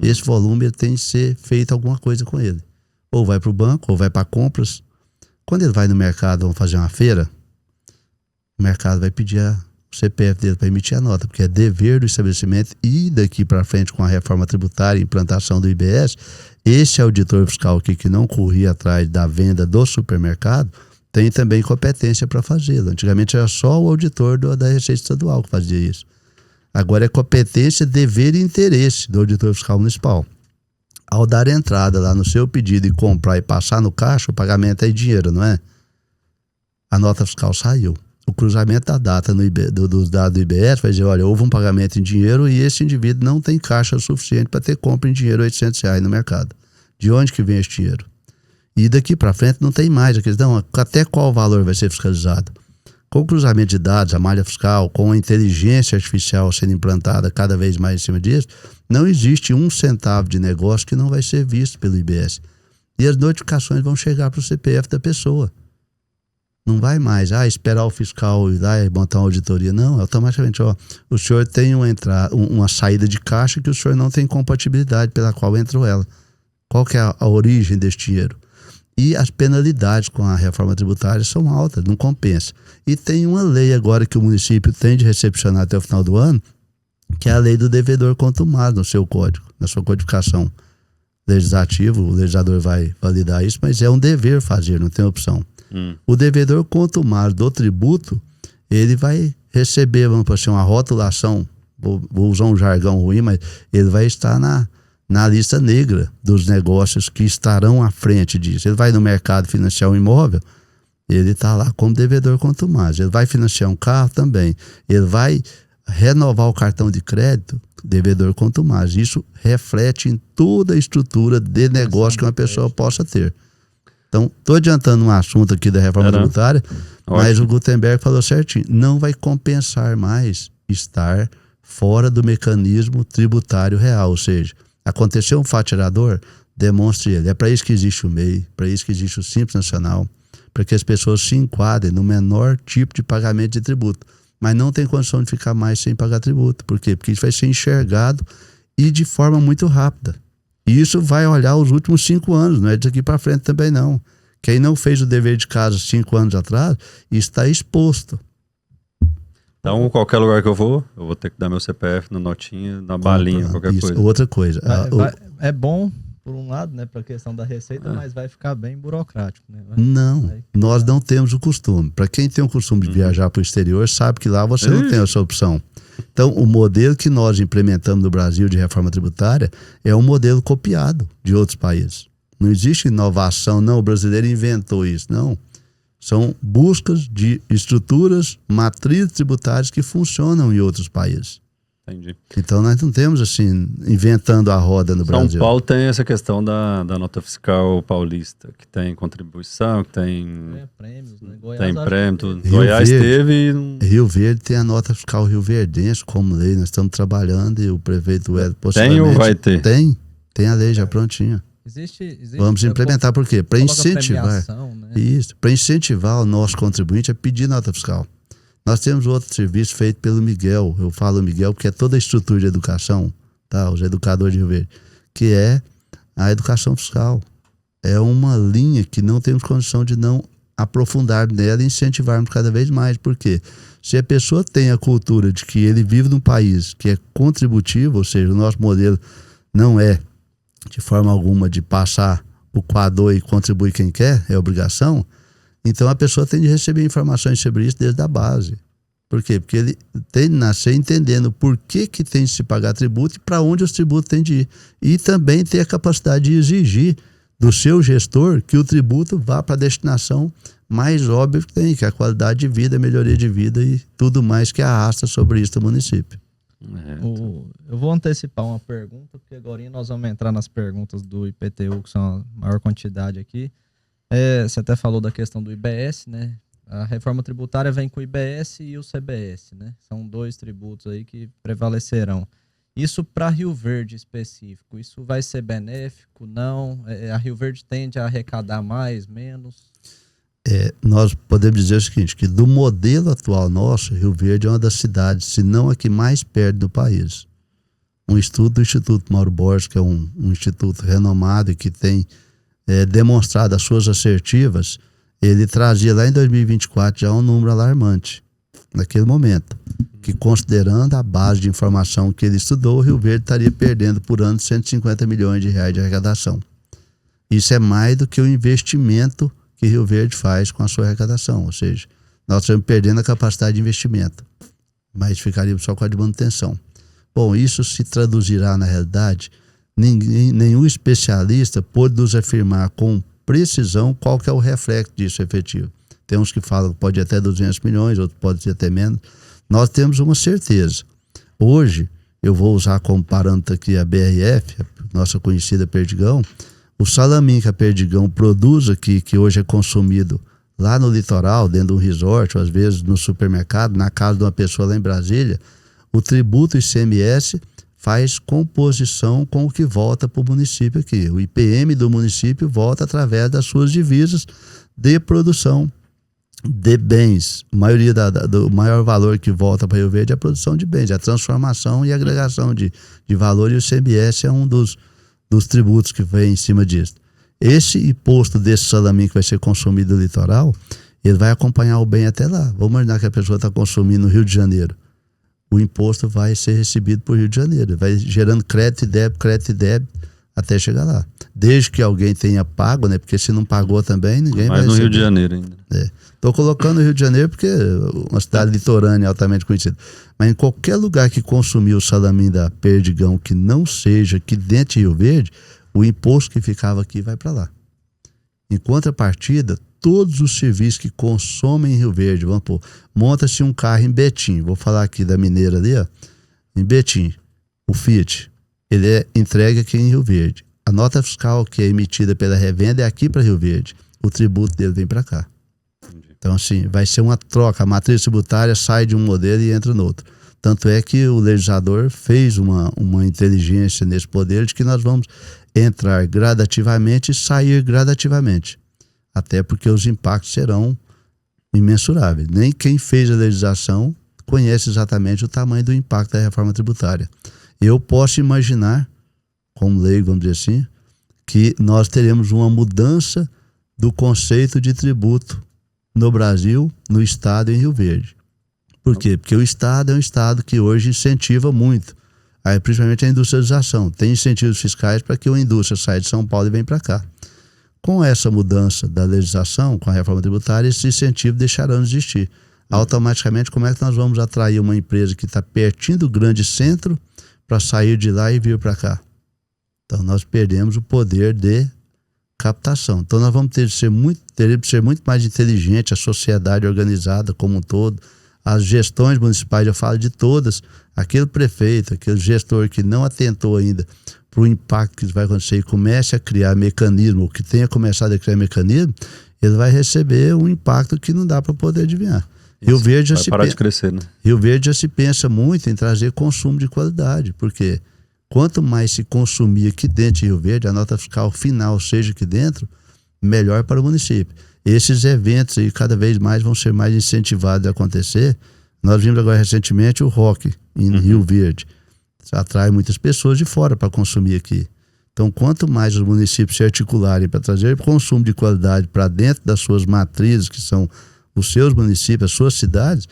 Esse volume ele tem que ser feito alguma coisa com ele. Ou vai para o banco, ou vai para compras. Quando ele vai no mercado, vamos fazer uma feira, o mercado vai pedir o CPF dele para emitir a nota, porque é dever do estabelecimento e daqui para frente com a reforma tributária e implantação do IBS, esse auditor fiscal aqui que não corria atrás da venda do supermercado, tem também competência para fazê-lo. Antigamente era só o auditor da Receita Estadual que fazia isso. Agora é competência, dever e interesse do auditor fiscal municipal. Ao dar entrada lá no seu pedido e comprar e passar no caixa, o pagamento é em dinheiro, não é? A nota fiscal saiu. O cruzamento da data dos dados do IBS vai dizer, olha, houve um pagamento em dinheiro e esse indivíduo não tem caixa suficiente para ter compra em dinheiro R$800 no mercado. De onde que vem esse dinheiro? E daqui para frente não tem mais a questão, até qual valor vai ser fiscalizado. Com o cruzamento de dados, a malha fiscal, com a inteligência artificial sendo implantada cada vez mais em cima disso, não existe um centavo de negócio que não vai ser visto pelo IBS. E as notificações vão chegar para o CPF da pessoa. Não vai mais, esperar o fiscal ir lá e montar uma auditoria. Não, automaticamente, o senhor tem uma saída de caixa que o senhor não tem compatibilidade pela qual entrou ela. Qual que é a origem desse dinheiro? E as penalidades com a reforma tributária são altas, não compensa. E tem uma lei agora que o município tem de recepcionar até o final do ano, que é a lei do devedor contumaz no seu código, na sua codificação legislativa. O legislador vai validar isso, mas é um dever fazer, não tem opção. O devedor contumaz do tributo, ele vai receber, vamos dizer, uma rotulação, vou usar um jargão ruim, mas ele vai estar na lista negra dos negócios que estarão à frente disso. Ele vai no mercado financiar um imóvel, ele está lá como devedor contumaz. Ele vai financiar um carro também. Ele vai renovar o cartão de crédito, devedor contumaz. Isso reflete em toda a estrutura de negócio que uma pessoa possa ter. Então, estou adiantando um assunto aqui da reforma tributária, mas o Gutenberg falou certinho. Não vai compensar mais estar fora do mecanismo tributário real. Ou seja, aconteceu um faturador, demonstre ele. É para isso que existe o MEI, para isso que existe o Simples Nacional, para que as pessoas se enquadrem no menor tipo de pagamento de tributo. Mas não tem condição de ficar mais sem pagar tributo. Por quê? Porque isso vai ser enxergado e de forma muito rápida. E isso vai olhar os últimos 5 anos, não é daqui para frente também não. Quem não fez o dever de casa 5 anos atrás está exposto. Então, qualquer lugar que eu vou ter que dar meu CPF na notinha, na balinha, qualquer isso, coisa. Outra coisa. É bom, por um lado, né, para a questão da receita, mas vai ficar bem burocrático. Né? Nós não temos o costume. Para quem tem o costume de viajar para o exterior, sabe que lá você não tem essa opção. Então, o modelo que nós implementamos no Brasil de reforma tributária é um modelo copiado de outros países. Não existe inovação, não, o brasileiro inventou isso, não. São buscas de estruturas, matrizes tributárias que funcionam em outros países. Entendi. Então, nós não temos, assim, inventando a roda no Brasil. São Paulo tem essa questão da nota fiscal paulista, que tem contribuição, que tem prêmios, né? Goiás, tem prêmio, tudo. Rio Goiás Verde. teve e... Rio Verde tem a nota fiscal rioverdense como lei. Nós estamos trabalhando e o prefeito Hélio possivelmente... Tem ou vai ter? Tem a lei já prontinha. Existe Vamos implementar, por quê? Para incentivar. Né? Isso, para incentivar o nosso contribuinte a pedir nota fiscal. Nós temos outro serviço feito pelo Miguel, eu falo Miguel porque é toda a estrutura de educação, tá? Os educadores de Rio Verde, que é a educação fiscal. É uma linha que não temos condição de não aprofundar nela e incentivarmos cada vez mais. Por quê? Se a pessoa tem a cultura de que ele vive num país que é contributivo, ou seja, o nosso modelo não é de forma alguma de passar o coador e contribuir quem quer, é obrigação, então a pessoa tem de receber informações sobre isso desde a base. Por quê? Porque ele tem de nascer entendendo por que tem de se pagar tributo e para onde os tributos têm de ir. E também ter a capacidade de exigir do seu gestor que o tributo vá para a destinação mais óbvia que tem, que é a qualidade de vida, a melhoria de vida e tudo mais que arrasta sobre isso do município. Eu vou antecipar uma pergunta, porque agora nós vamos entrar nas perguntas do IPTU, que são a maior quantidade aqui. Você até falou da questão do IBS, né? A reforma tributária vem com o IBS e o CBS, né? São 2 tributos aí que prevalecerão. Isso para Rio Verde específico, isso vai ser benéfico? Não? A Rio Verde tende a arrecadar mais, menos? nós podemos dizer o seguinte, que do modelo atual nosso, Rio Verde é uma das cidades, se não a que mais perde do país. Um estudo do Instituto Mauro Borges, que é um instituto renomado e que tem demonstrado as suas assertivas, ele trazia lá em 2024 já um número alarmante, naquele momento, que considerando a base de informação que ele estudou, o Rio Verde estaria perdendo por ano 150 milhões de reais de arrecadação. Isso é mais do que o investimento que Rio Verde faz com a sua arrecadação, ou seja, nós estamos perdendo a capacidade de investimento, mas ficaríamos só com a de manutenção. Bom, isso se traduzirá na realidade, nenhum especialista pôde nos afirmar com precisão qual que é o reflexo disso efetivo. Tem uns que falam que pode ir até 200 milhões, outros pode ser até menos. Nós temos uma certeza. Hoje, eu vou usar como parâmetro aqui a BRF, a nossa conhecida Perdigão. O salaminho que a Perdigão produz aqui, que hoje é consumido lá no litoral, dentro de um resort, ou às vezes no supermercado, na casa de uma pessoa lá em Brasília, o tributo ICMS faz composição com o que volta para o município aqui. O IPM do município volta através das suas divisas de produção de bens. A maioria do maior valor que volta para Rio Verde é a produção de bens, a transformação e agregação de valor, e o ICMS é um dos tributos que vem em cima disso. Esse imposto desse salaminho que vai ser consumido no litoral, ele vai acompanhar o bem até lá. Vamos imaginar que a pessoa está consumindo no Rio de Janeiro. O imposto vai ser recebido por Rio de Janeiro. Vai gerando crédito e débito até chegar lá. Desde que alguém tenha pago, né? Porque se não pagou também, ninguém vai receber. Mas no Rio de Janeiro ainda. Estou colocando o Rio de Janeiro porque é uma cidade litorânea altamente conhecida. Mas em qualquer lugar que consumir o salaminho da Perdigão que não seja aqui dentro de Rio Verde, o imposto que ficava aqui vai para lá. Em contrapartida, todos os serviços que consomem em Rio Verde, vamos pôr, monta-se um carro em Betim, vou falar aqui da mineira ali, ó, em Betim, o Fiat, ele é entregue aqui em Rio Verde. A nota fiscal que é emitida pela revenda é aqui para Rio Verde, o tributo dele vem para cá. Então, assim, vai ser uma troca, a matriz tributária sai de um modelo e entra no outro. Tanto é que o legislador fez uma inteligência nesse poder de que nós vamos entrar gradativamente e sair gradativamente. Até porque os impactos serão imensuráveis. Nem quem fez a legislação conhece exatamente o tamanho do impacto da reforma tributária. Eu posso imaginar, como leigo, vamos dizer assim, que nós teremos uma mudança do conceito de tributo no Brasil, no Estado e em Rio Verde. Por quê? Porque o Estado é um Estado que hoje incentiva muito, principalmente a industrialização. Tem incentivos fiscais para que a indústria saia de São Paulo e venha para cá. Com essa mudança da legislação, com a reforma tributária, esses incentivos deixarão de existir. Automaticamente, como é que nós vamos atrair uma empresa que está pertinho do grande centro para sair de lá e vir para cá? Então, nós perdemos o poder de captação. Então, nós vamos teremos que ser muito mais inteligente, a sociedade organizada como um todo, as gestões municipais, eu falo de todas, aquele prefeito, aquele gestor que não atentou ainda para o impacto que vai acontecer e comece a criar mecanismo, ou que tenha começado a criar mecanismo, ele vai receber um impacto que não dá para poder adivinhar. Rio Verde vai parar de crescer, né? Rio Verde já se pensa muito em trazer consumo de qualidade, porque quanto mais se consumir aqui dentro de Rio Verde, a nota fiscal final seja aqui dentro, melhor para o município. Esses eventos aí cada vez mais vão ser mais incentivados a acontecer. Nós vimos agora recentemente o Rock em Rio Verde. Atrai muitas pessoas de fora para consumir aqui. Então, quanto mais os municípios se articularem para trazer consumo de qualidade para dentro das suas matrizes, que são os seus municípios, as suas cidades,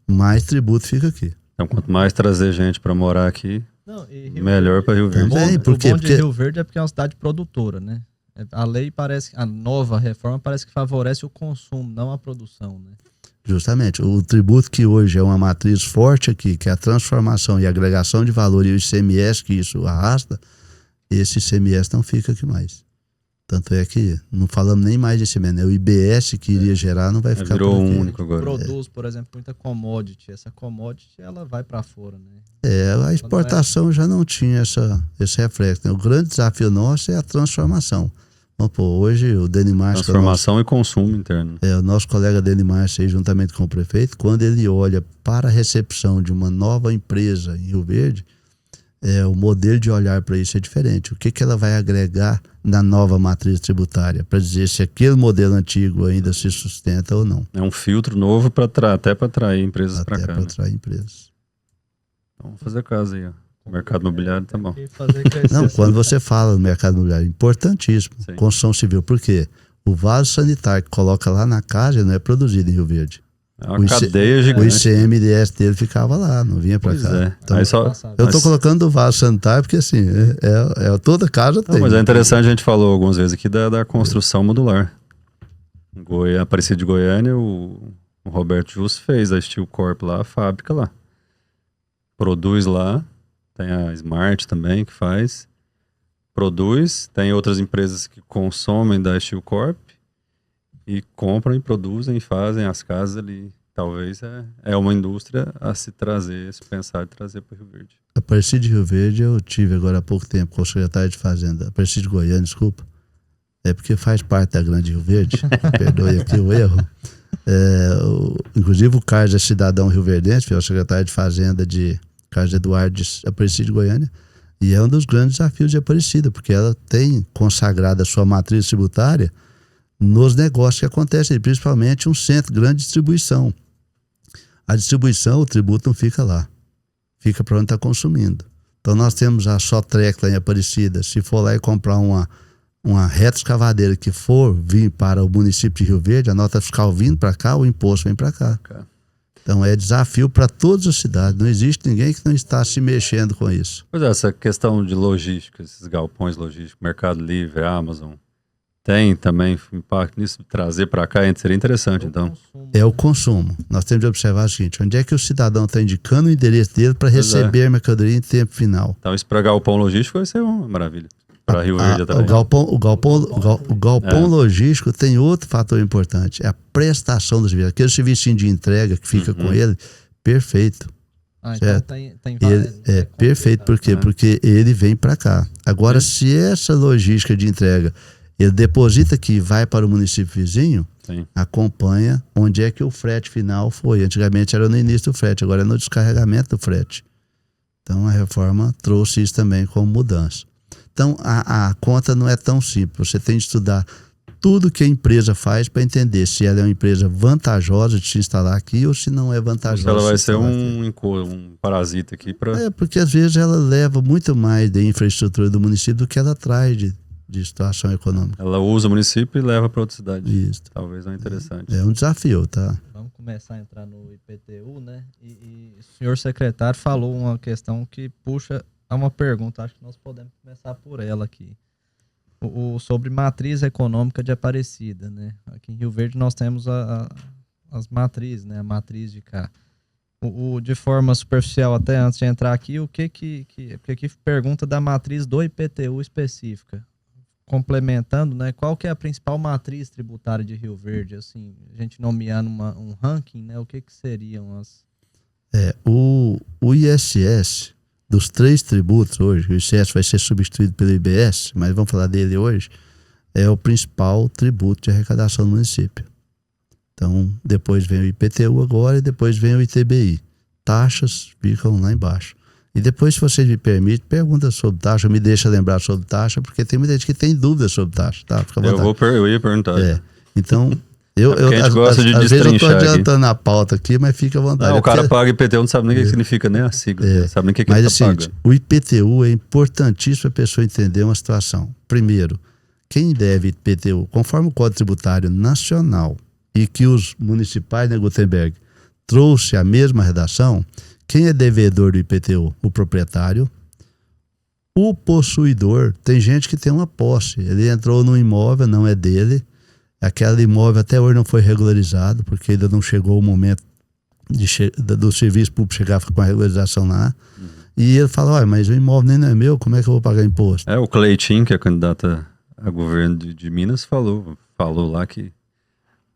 mais tributo fica aqui. Então, quanto mais trazer gente para morar aqui, melhor para Rio Verde. Também, o bom de Rio Verde é porque é uma cidade produtora, né? A lei parece, a nova reforma parece que favorece o consumo, não a produção, né? Justamente, o tributo que hoje é uma matriz forte aqui, que é a transformação e agregação de valor e o ICMS que isso arrasta, esse ICMS não fica aqui mais. Tanto é que não falamos nem mais de ICMS, né? O IBS que iria gerar não vai ficar virou por aqui. Único agora. Produz, por exemplo, muita commodity. Essa commodity, ela vai para fora, né? A exportação já não tinha esse reflexo, né? O grande desafio nosso é a transformação. Hoje o Denimar... Transformação e consumo interno. O nosso colega Denimar, juntamente com o prefeito, quando ele olha para a recepção de uma nova empresa em Rio Verde, o modelo de olhar para isso é diferente. O que ela vai agregar na nova matriz tributária para dizer se aquele modelo antigo ainda se sustenta ou não. É um filtro novo até para atrair empresas para cá. Até para atrair empresas. Então, vamos fazer caso aí, ó. O mercado imobiliário tá bom. Não, quando você fala no mercado imobiliário, importantíssimo. Sim. Construção civil. Por quê? O vaso sanitário que coloca lá na casa não é produzido em Rio Verde. É uma cadeia gigante. O ICMS dele ficava lá, não vinha para cá. É. Então, aí só, eu tô colocando o vaso sanitário porque assim, toda casa tem. Mas é interessante, a gente falou algumas vezes aqui da construção modular. Aparecida de Goiânia, o Roberto Justo fez a Steel Corp lá, a fábrica lá. Produz lá, tem a Smart também que faz. Produz, tem outras empresas que consomem da Steel Corp e compram e produzem e fazem as casas ali. Talvez é uma indústria a se trazer, se pensar de trazer para o Rio Verde. Aparecida de Rio Verde eu tive agora há pouco tempo com o secretário de Fazenda. Aparecida de Goiânia, desculpa. É porque faz parte da Grande Rio Verde. Perdoe aqui o erro. Inclusive o Carlos é cidadão rioverdense, é o secretário de Fazenda de Carlos Eduardo de Aparecida de Goiânia. E é um dos grandes desafios de Aparecida, porque ela tem consagrado a sua matriz tributária nos negócios que acontecem, principalmente um centro grande de distribuição. A distribuição, o tributo não fica lá, fica para onde está consumindo. Então nós temos a Sotrec lá em Aparecida. Se for lá e comprar uma reta escavadeira que for vir para o município de Rio Verde, a nota fiscal vindo para cá, o imposto vem para cá. Então é desafio para todas as cidades. Não existe ninguém que não está se mexendo com isso. Pois é, essa questão de logística, esses galpões logísticos, Mercado Livre, Amazon, tem também impacto nisso, trazer para cá seria interessante, então. É o consumo. Nós temos de observar o seguinte, onde é que o cidadão está indicando o endereço dele para receber a mercadoria em tempo final. Então isso para galpão logístico vai ser uma maravilha. Para Rio Verde atrás. O galpão logístico tem outro fator importante, é a prestação do serviço. Aquele serviço de entrega que fica com ele, perfeito. Então tem perfeito, por quê? Porque ele vem para cá. Agora, se essa logística de entrega ele deposita aqui e vai para o município vizinho, acompanha onde é que o frete final foi. Antigamente era no início do frete, agora é no descarregamento do frete. Então a reforma trouxe isso também como mudança. Então a conta não é tão simples, você tem de estudar tudo que a empresa faz para entender se ela é uma empresa vantajosa de se instalar aqui ou se não é vantajosa. Se ela vai ser um parasita aqui para... porque às vezes ela leva muito mais da infraestrutura do município do que ela traz de situação econômica. Ela usa o município e leva para outra cidade. Isso. Talvez não é interessante. É um desafio, tá? Vamos começar a entrar no IPTU, né? E o senhor secretário falou uma questão que puxa a uma pergunta, acho que nós podemos começar por ela aqui. Sobre matriz econômica de Aparecida, né? Aqui em Rio Verde nós temos as matrizes, né? A matriz de cá. De forma superficial, até antes de entrar aqui, porque aqui pergunta da matriz do IPTU específica. Complementando, né? Qual que é a principal matriz tributária de Rio Verde? Assim, a gente nomeando um ranking, né? O que seriam as... O ISS, dos 3 tributos hoje, o ICS vai ser substituído pelo IBS, mas vamos falar dele hoje, é o principal tributo de arrecadação do município. Então, depois vem o IPTU agora e depois vem o ITBI. Taxas ficam lá embaixo. E depois, se você me permite, pergunta sobre taxa, me deixa lembrar sobre taxa, porque tem muita gente que tem dúvidas sobre taxa, tá? Fica à vontade. Eu ia perguntar. Então, a gente gosta de às vezes eu tô adiantando aqui a pauta aqui, mas fica à vontade. Não, o cara paga IPTU, não sabe nem o que significa, nem a sigla. Não sabe nem o que ele está pagando. O IPTU é importantíssimo a pessoa entender uma situação. Primeiro, quem deve IPTU, conforme o Código Tributário Nacional e que os municipais, né, Gutenberg, trouxe a mesma redação, quem é devedor do IPTU? O proprietário. O possuidor, tem gente que tem uma posse, ele entrou num imóvel, não é dele, aquele imóvel até hoje não foi regularizado, porque ainda não chegou o momento do serviço público chegar com a regularização lá. E ele fala, mas o imóvel nem não é meu, como é que eu vou pagar imposto? O Cleitinho, que é candidato a governo de Minas, falou lá que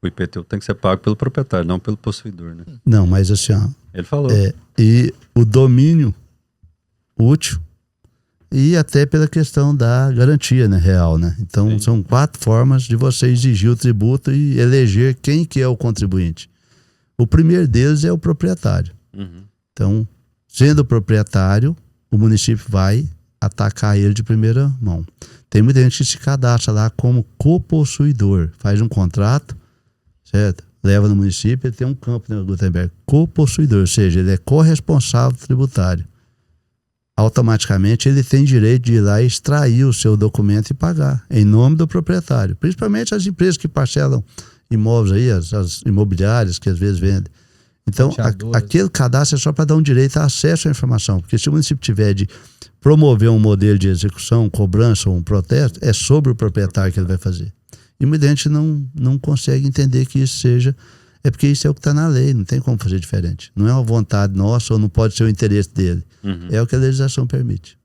o IPTU tem que ser pago pelo proprietário, não pelo possuidor, né? Não, mas assim, ele falou. E o domínio útil e até pela questão da garantia, né, real, né? Então, são 4 formas de você exigir o tributo e eleger quem que é o contribuinte. O primeiro deles é o proprietário. Então, sendo o proprietário, o município vai atacar ele de primeira mão. Tem muita gente que se cadastra lá como copossuidor, faz um contrato, certo? Leva no município, ele tem um campo, né, Gutenberg, copossuidor, ou seja, ele é corresponsável tributário. Automaticamente ele tem direito de ir lá e extrair o seu documento e pagar, em nome do proprietário. Principalmente as empresas que parcelam imóveis aí, as imobiliárias que às vezes vendem. Então, aquele cadastro é só para dar um direito a acesso à informação, porque se o município tiver de promover um modelo de execução, cobrança ou um protesto, é sobre o proprietário que ele vai fazer. E muita gente não consegue entender que isso seja... É porque isso é o que está na lei, não tem como fazer diferente. Não é uma vontade nossa ou não pode ser o interesse dele. É o que a legislação permite.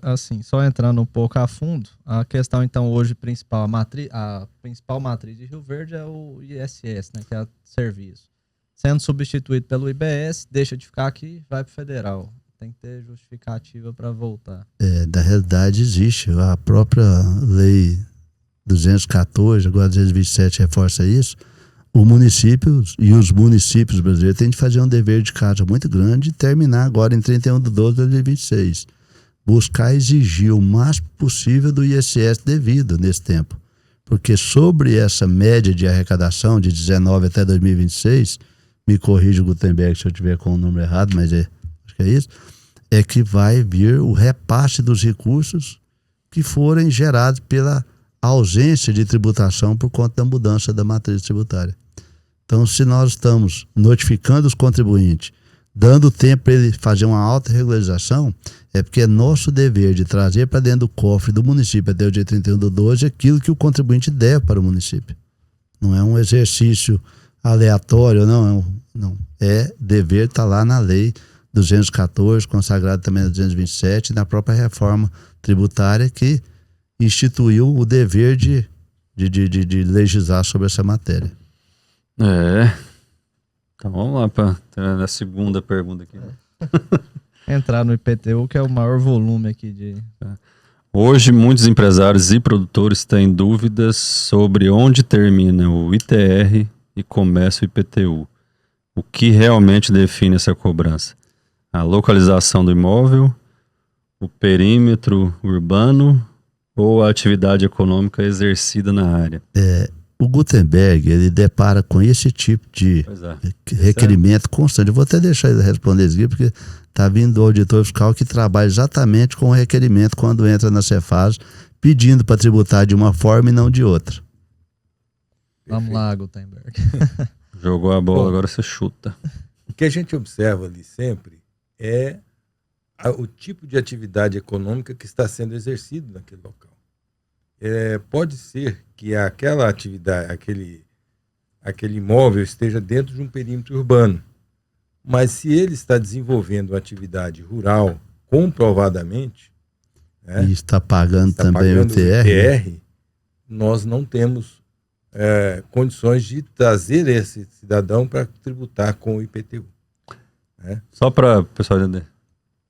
Assim, só entrando um pouco a fundo, a questão então hoje principal, a principal matriz de Rio Verde é o ISS, né, que é o serviço. Sendo substituído pelo IBS, deixa de ficar aqui, vai para o federal. Tem que ter justificativa para voltar. Da realidade existe. A própria lei 214, agora 227 reforça isso. O município e os municípios brasileiros têm de fazer um dever de casa muito grande e terminar agora em 31/12 de 2026. Buscar exigir o máximo possível do ISS devido nesse tempo. Porque sobre essa média de arrecadação de 19 até 2026, me corrija o Gutenberg se eu estiver com o número errado, mas acho que é isso, é que vai vir o repasse dos recursos que forem gerados pela ausência de tributação por conta da mudança da matriz tributária. Então, se nós estamos notificando os contribuintes, dando tempo para ele fazer uma autorregularização, é porque é nosso dever de trazer para dentro do cofre do município até o dia 31/12 aquilo que o contribuinte deve para o município. Não é um exercício aleatório, não. É dever, está lá na lei 214, consagrado também na 227, e na própria reforma tributária que instituiu o dever de legislar sobre essa matéria. Então vamos lá para a segunda pergunta aqui. Entrar no IPTU, que é o maior volume aqui de... Hoje, muitos empresários e produtores têm dúvidas sobre onde termina o ITR e começa o IPTU. O que realmente define essa cobrança? A localização do imóvel, o perímetro urbano ou a atividade econômica exercida na área? O Gutenberg, ele depara com esse tipo de requerimento constante. Eu vou até deixar ele responder isso aqui, porque está vindo o auditor fiscal que trabalha exatamente com o requerimento quando entra na Cefaz, pedindo para tributar de uma forma e não de outra. Vamos lá, Gutenberg. Jogou a bola, agora você chuta. O que a gente observa ali sempre é o tipo de atividade econômica que está sendo exercido naquele local. Pode ser que aquela atividade, aquele imóvel esteja dentro de um perímetro urbano, mas se ele está desenvolvendo uma atividade rural comprovadamente, e está pagando também o ITR, nós não temos condições de trazer esse cidadão para tributar com o IPTU. Só para o pessoal entender.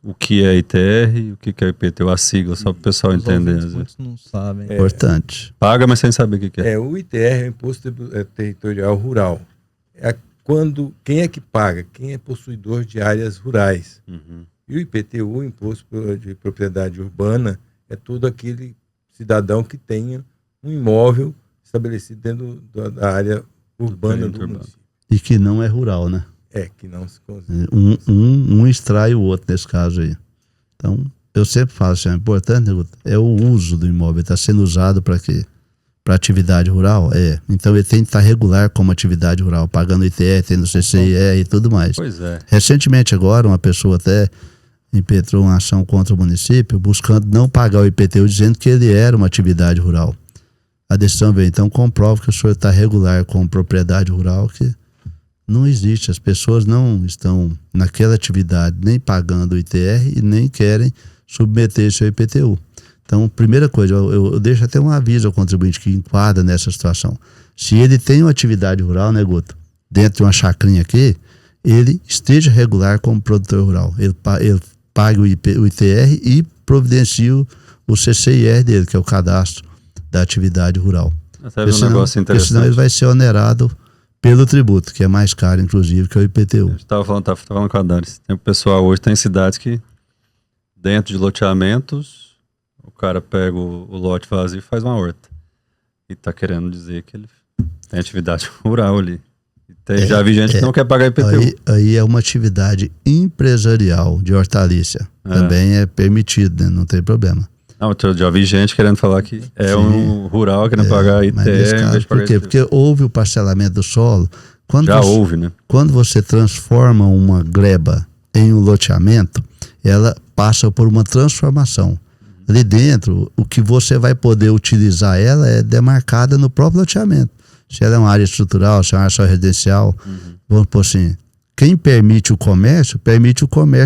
O que é ITR e o que é IPTU, a sigla, só para o pessoal entender. Muitos não sabem. Importante. Paga, mas sem saber o que é. O ITR é o Imposto Territorial Rural. Quem é que paga? Quem é possuidor de áreas rurais. Uhum. E o IPTU, o Imposto de Propriedade Urbana, é todo aquele cidadão que tenha um imóvel estabelecido dentro da área urbana do município. E que não é rural, né? Que não se consegue. Um extrai o outro nesse caso aí. Então, eu sempre falo assim, é importante é o uso do imóvel. Está sendo usado para quê? Para atividade rural? Então ele tem que estar regular como atividade rural, pagando ITR, tendo CCIR e tudo mais. Pois é. Recentemente agora, uma pessoa até impetrou uma ação contra o município, buscando não pagar o IPTU, dizendo que ele era uma atividade rural. A decisão veio, então comprova que o senhor está regular como propriedade rural, que não existe. As pessoas não estão naquela atividade nem pagando o ITR e nem querem submeter seu IPTU. Então, primeira coisa, eu deixo até um aviso ao contribuinte que enquadra nessa situação. Se ele tem uma atividade rural, né, Guto, dentro de uma chacrinha aqui, ele esteja regular como produtor rural. Ele paga o ITR e providencia o CCIR dele, que é o cadastro da atividade rural. Sabe um negócio interessante? Porque senão ele vai ser onerado pelo tributo, que é mais caro, inclusive, que é o IPTU. Estava falando com a Daris. Tem o pessoal hoje, tem cidades que dentro de loteamentos, o cara pega o lote vazio e faz uma horta. E tá querendo dizer que ele tem atividade rural ali. Já vi gente que não quer pagar IPTU. Aí é uma atividade empresarial de hortaliça. Também é permitido, né? Não tem problema. Não, eu já vi gente querendo falar que um rural querendo pagar ITR em vez de pagar IPTU. Porque houve o parcelamento do solo. Houve, né? Quando você transforma uma gleba em um loteamento, ela passa por uma transformação. Ali dentro, o que você vai poder utilizar ela é demarcada no próprio loteamento. Se ela é uma área estrutural, se é uma área só residencial, vamos pôr assim, quem permite o comércio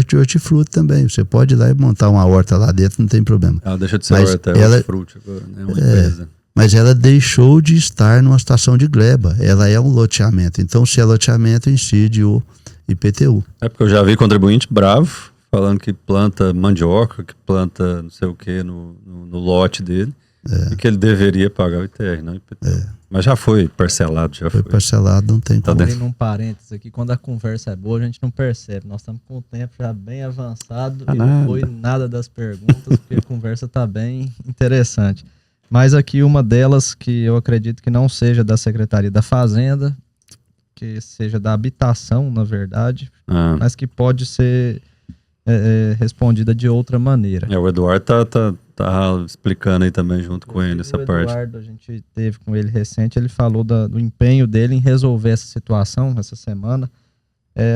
de hortifruti também. Você pode ir lá e montar uma horta lá dentro, não tem problema. Ela deixa de ser horta, é hortifruti agora, né? Uma empresa. Mas ela deixou de estar numa situação de gleba. Ela é um loteamento. Então, se é loteamento, incide o IPTU. É porque eu já vi contribuinte bravo, falando que planta mandioca, que planta não sei o que no lote dele, e que ele deveria pagar o ITR, não o IPTU. Mas já foi parcelado, Foi parcelado, não tem como. Abrindo um parênteses aqui, quando a conversa é boa, a gente não percebe. Nós estamos com o tempo já bem avançado e não foi nada das perguntas, porque a conversa está bem interessante. Mas aqui uma delas que eu acredito que não seja da Secretaria da Fazenda, que seja da Habitação, na verdade, mas que pode ser respondida de outra maneira. O Eduardo tá explicando aí também junto com ele essa parte. O Eduardo, a gente teve com ele recente, ele falou do empenho dele em resolver essa situação essa semana.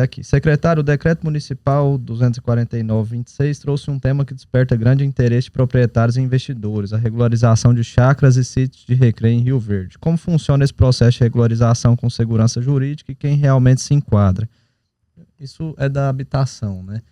Aqui, secretário, o decreto municipal 249/26 trouxe um tema que desperta grande interesse de proprietários e investidores, a regularização de chácaras e sítios de recreio em Rio Verde. Como funciona esse processo de regularização com segurança jurídica e quem realmente se enquadra? Isso é da habitação, né?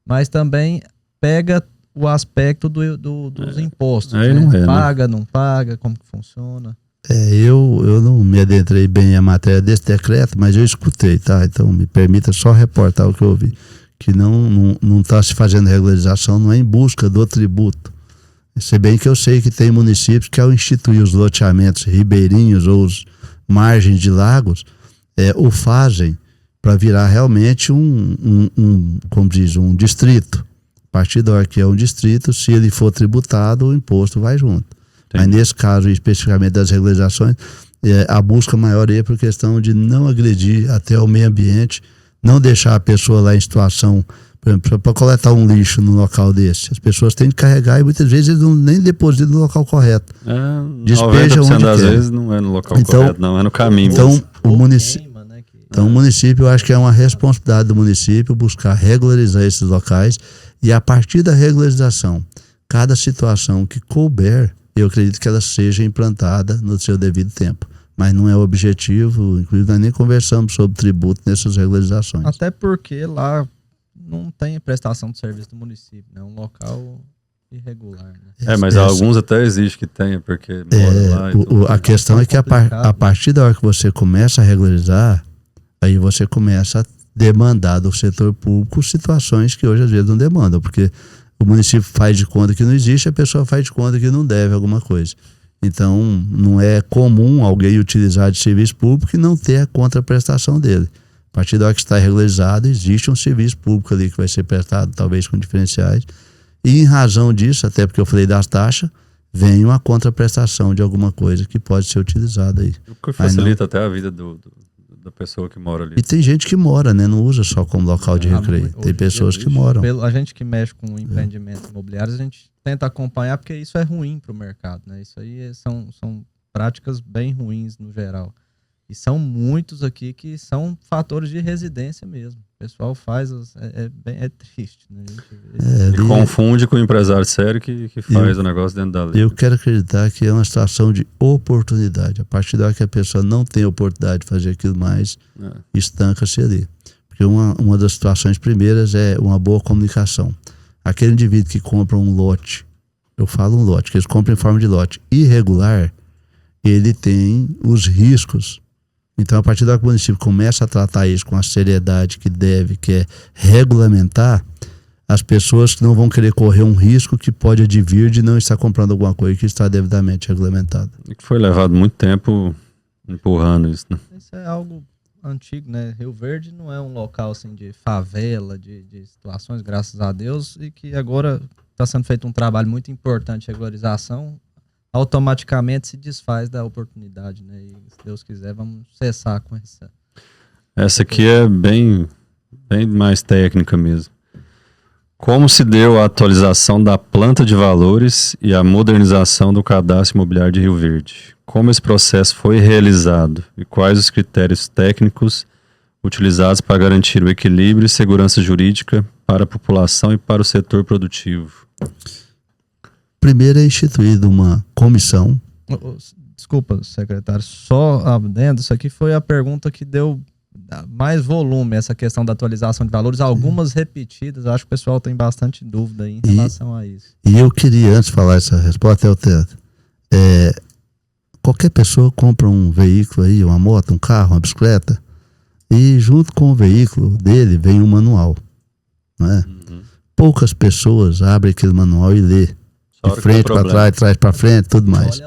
Mas também pega o aspecto dos impostos, né? Paga, não paga, como que funciona? Eu não me adentrei bem a matéria desse decreto, mas eu escutei, tá? Então me permita só reportar o que eu ouvi. Que não está se fazendo regularização, não é em busca do tributo. Se bem que eu sei que tem municípios que ao instituir os loteamentos ribeirinhos ou os margens de lagos, o fazem para virar realmente como diz, um distrito. A partir da hora que é um distrito, se ele for tributado, o imposto vai junto. Mas nesse caso, especificamente das regularizações, a busca maior é por questão de não agredir até o meio ambiente, não deixar a pessoa lá em situação, por exemplo, para coletar um lixo no local desse. As pessoas têm que carregar e muitas vezes eles nem depositam no local correto. Despejam 90% das vezes não é no local correto, não, é no caminho. Então, o município, eu acho que é uma responsabilidade do município buscar regularizar esses locais e a partir da regularização, cada situação que couber, eu acredito que ela seja implantada no seu devido tempo. Mas não é o objetivo, inclusive nós nem conversamos sobre tributo nessas regularizações. Até porque lá não tem prestação de serviço do município, né? É um local irregular. Né? Mas alguns até existe que tenha, porque mora lá. A questão é que a partir da hora que você começa a regularizar, aí você começa a demandar do setor público situações que hoje às vezes não demandam, porque o município faz de conta que não existe, a pessoa faz de conta que não deve alguma coisa. Então, não é comum alguém utilizar de serviço público e não ter a contraprestação dele. A partir da hora que está regularizado, existe um serviço público ali que vai ser prestado, talvez com diferenciais. E em razão disso, até porque eu falei das taxas, vem uma contraprestação de alguma coisa que pode ser utilizada aí. O que facilita até a vida da pessoa que mora ali. E tem gente que mora, né? Não usa só como local de recreio. Tem pessoas que moram. A gente que mexe com empreendimentos imobiliários, a gente tenta acompanhar porque isso é ruim para o mercado, né? Isso aí são práticas bem ruins no geral. E são muitos aqui que são fatores de residência mesmo. O pessoal faz, é triste, né? E confunde com o empresário sério que faz o negócio dentro da lei. Eu quero acreditar que é uma situação de oportunidade. A partir da hora que a pessoa não tem oportunidade de fazer aquilo mais, estanca-se ali. Porque uma das situações primeiras é uma boa comunicação. Aquele indivíduo que compra um lote, eu falo um lote, que eles compram em forma de lote irregular, ele tem os riscos. Então, a partir da hora que o município começa a tratar isso com a seriedade que deve, que é regulamentar, as pessoas que não vão querer correr um risco que pode advir de não estar comprando alguma coisa que está devidamente regulamentada. E que foi levado muito tempo empurrando isso, né? Isso é algo antigo, né? Rio Verde não é um local assim de favela, de situações, graças a Deus, e que agora está sendo feito um trabalho muito importante de regularização, automaticamente se desfaz da oportunidade, né? E se Deus quiser, vamos cessar com essa. Essa aqui é bem mais técnica mesmo. Como se deu a atualização da planta de valores e a modernização do cadastro imobiliário de Rio Verde? Como esse processo foi realizado e quais os critérios técnicos utilizados para garantir o equilíbrio e segurança jurídica para a população e para o setor produtivo? Primeiro é instituída uma comissão. Desculpa, secretário, só adendo, isso aqui foi a pergunta que deu mais volume, essa questão da atualização de valores, algumas repetidas, acho que o pessoal tem bastante dúvida em relação a isso. E eu queria, antes de falar essa resposta, qualquer pessoa compra um veículo aí, uma moto, um carro, uma bicicleta, e junto com o veículo dele vem um manual, não é? Poucas pessoas abrem aquele manual e lê, de frente para trás, de trás para frente, tudo mais.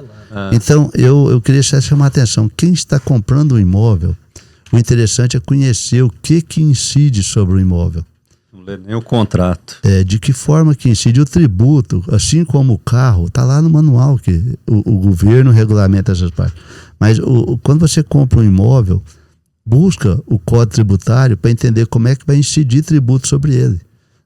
Então, eu queria chamar a atenção, quem está comprando um imóvel, o interessante é conhecer o que incide sobre o imóvel. Não lê nem o contrato. De que forma que incide o tributo, assim como o carro, está lá no manual que o governo regulamenta essas partes. Mas quando você compra um imóvel, busca o Código Tributário para entender como é que vai incidir tributo sobre ele.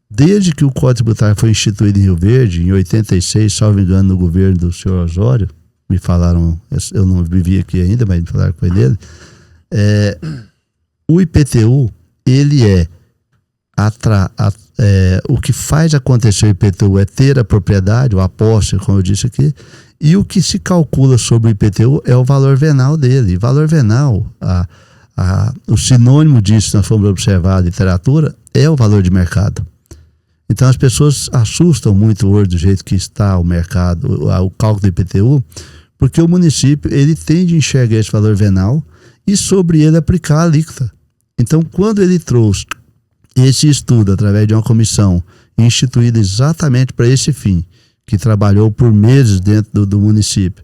Desde que o Código Tributário foi instituído em Rio Verde, em 86, salvo engano, no governo do senhor Osório, me falaram, eu não vivi aqui ainda, mas me falaram que foi dele, o IPTU, ele o que faz acontecer o IPTU é ter a propriedade, o aposta, como eu disse aqui, e o que se calcula sobre o IPTU é o valor venal dele. E valor venal, o sinônimo disso, nós fomos observar a literatura, é o valor de mercado. Então as pessoas assustam muito hoje do jeito que está o mercado, o cálculo do IPTU, porque o município ele tem de enxergar esse valor venal e sobre ele aplicar a alíquota. Então, quando ele trouxe esse estudo através de uma comissão instituída exatamente para esse fim, que trabalhou por meses dentro do município,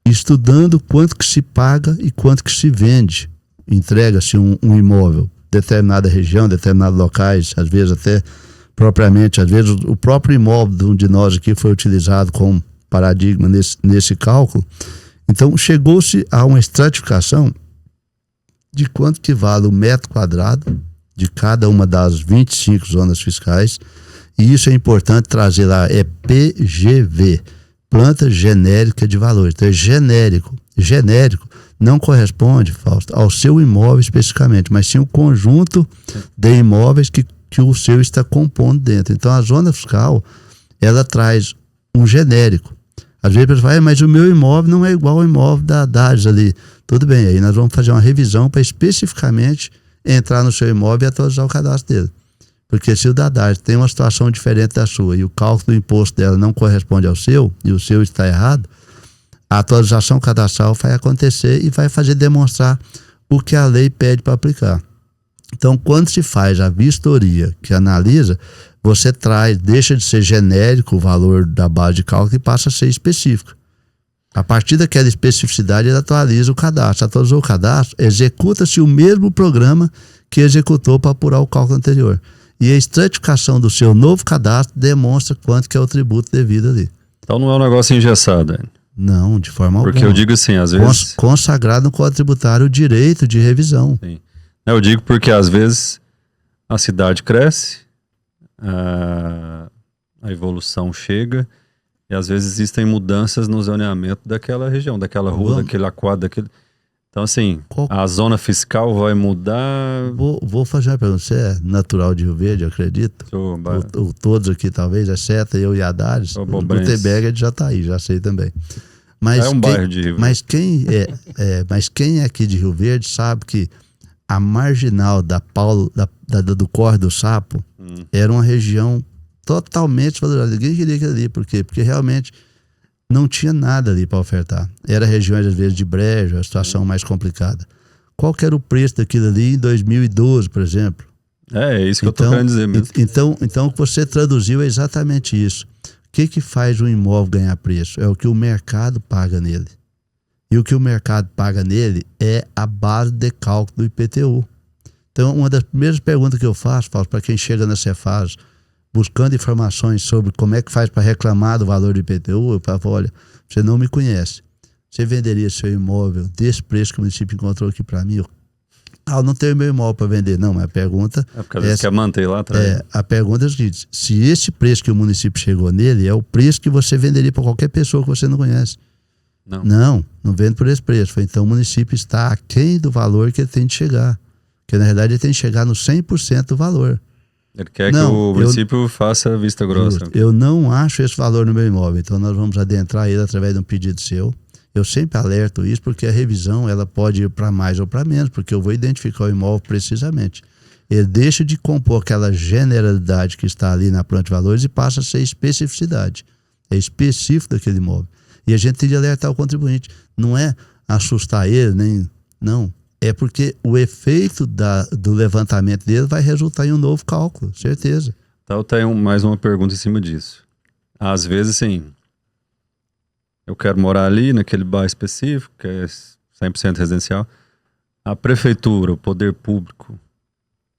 estudando quanto que se paga e quanto que se vende, entrega-se um imóvel, determinada região, determinados locais, às vezes até propriamente, às vezes o próprio imóvel de um de nós aqui foi utilizado como paradigma nesse cálculo. Então, chegou-se a uma estratificação de quanto que vale o metro quadrado de cada uma das 25 zonas fiscais, e isso é importante trazer lá, é PGV, planta genérica de valores. Então é genérico não corresponde, Fausto, ao seu imóvel especificamente, mas sim o conjunto de imóveis que o seu está compondo dentro. Então a zona fiscal, ela traz um genérico. Às vezes a pessoa fala, mas o meu imóvel não é igual ao imóvel da Dades ali. Tudo bem, aí nós vamos fazer uma revisão para especificamente entrar no seu imóvel e atualizar o cadastro dele. Porque se o da Dades tem uma situação diferente da sua e o cálculo do imposto dela não corresponde ao seu, e o seu está errado, a atualização cadastral vai acontecer e vai fazer demonstrar o que a lei pede para aplicar. Então, quando se faz a vistoria que analisa, você deixa de ser genérico o valor da base de cálculo e passa a ser específico. A partir daquela especificidade, ele atualiza o cadastro. Atualizou o cadastro, executa-se o mesmo programa que executou para apurar o cálculo anterior. E a estratificação do seu novo cadastro demonstra quanto que é o tributo devido ali. Então não é um negócio engessado, hein? Não, de forma alguma. Porque eu digo assim, às vezes... Consagrado no Código Tributário o direito de revisão. Sim. Eu digo porque às vezes a cidade cresce, a evolução chega, e às vezes existem mudanças no zoneamento daquela região, daquela rua, daquele aquário, daquele... Então, assim, a zona fiscal vai mudar... Vou fazer uma pergunta. Você é natural de Rio Verde, eu acredito? Todos aqui, talvez, exceto eu e a Dades. O Gutenberg é de Jataí, já sei também. Mas é um bairro de Rio Verde. Mas quem é aqui de Rio Verde sabe que a marginal do Córrego do Sapo era uma região totalmente valorizada. Ninguém queria aquilo ali. Por quê? Porque realmente não tinha nada ali para ofertar. Era regiões, às vezes, de brejo, a situação mais complicada. Qual que era o preço daquilo ali em 2012, por exemplo? É isso que eu estou querendo dizer mesmo. Então, o que você traduziu é exatamente isso. O que faz um imóvel ganhar preço? É o que o mercado paga nele. E o que o mercado paga nele é a base de cálculo do IPTU. Então, uma das primeiras perguntas que eu faço para quem chega na Cefaz buscando informações sobre como é que faz para reclamar do valor do IPTU, eu falo, olha, você não me conhece. Você venderia seu imóvel desse preço que o município encontrou aqui para mim? Eu não tenho meu imóvel para vender. Não, mas a pergunta... porque às vezes quer manter lá atrás. A pergunta é a seguinte: se esse preço que o município chegou nele é o preço que você venderia para qualquer pessoa que você não conhece. Não vende por esse preço. Então o município está aquém do valor que ele tem de chegar. Porque na verdade ele tem de chegar no 100% do valor. Ele quer que o município faça vista grossa. Justo. Eu não acho esse valor no meu imóvel. Então nós vamos adentrar ele através de um pedido seu. Eu sempre alerto isso porque a revisão ela pode ir para mais ou para menos, porque eu vou identificar o imóvel precisamente. Ele deixa de compor aquela generalidade que está ali na planta de valores e passa a ser especificidade. É específico daquele imóvel. E a gente tem de alertar o contribuinte. Não é assustar ele, nem... Não. É porque o efeito do levantamento dele vai resultar em um novo cálculo, certeza. Então, eu tenho mais uma pergunta em cima disso. Às vezes, sim, eu quero morar ali, naquele bairro específico, que é 100% residencial. A prefeitura, o poder público,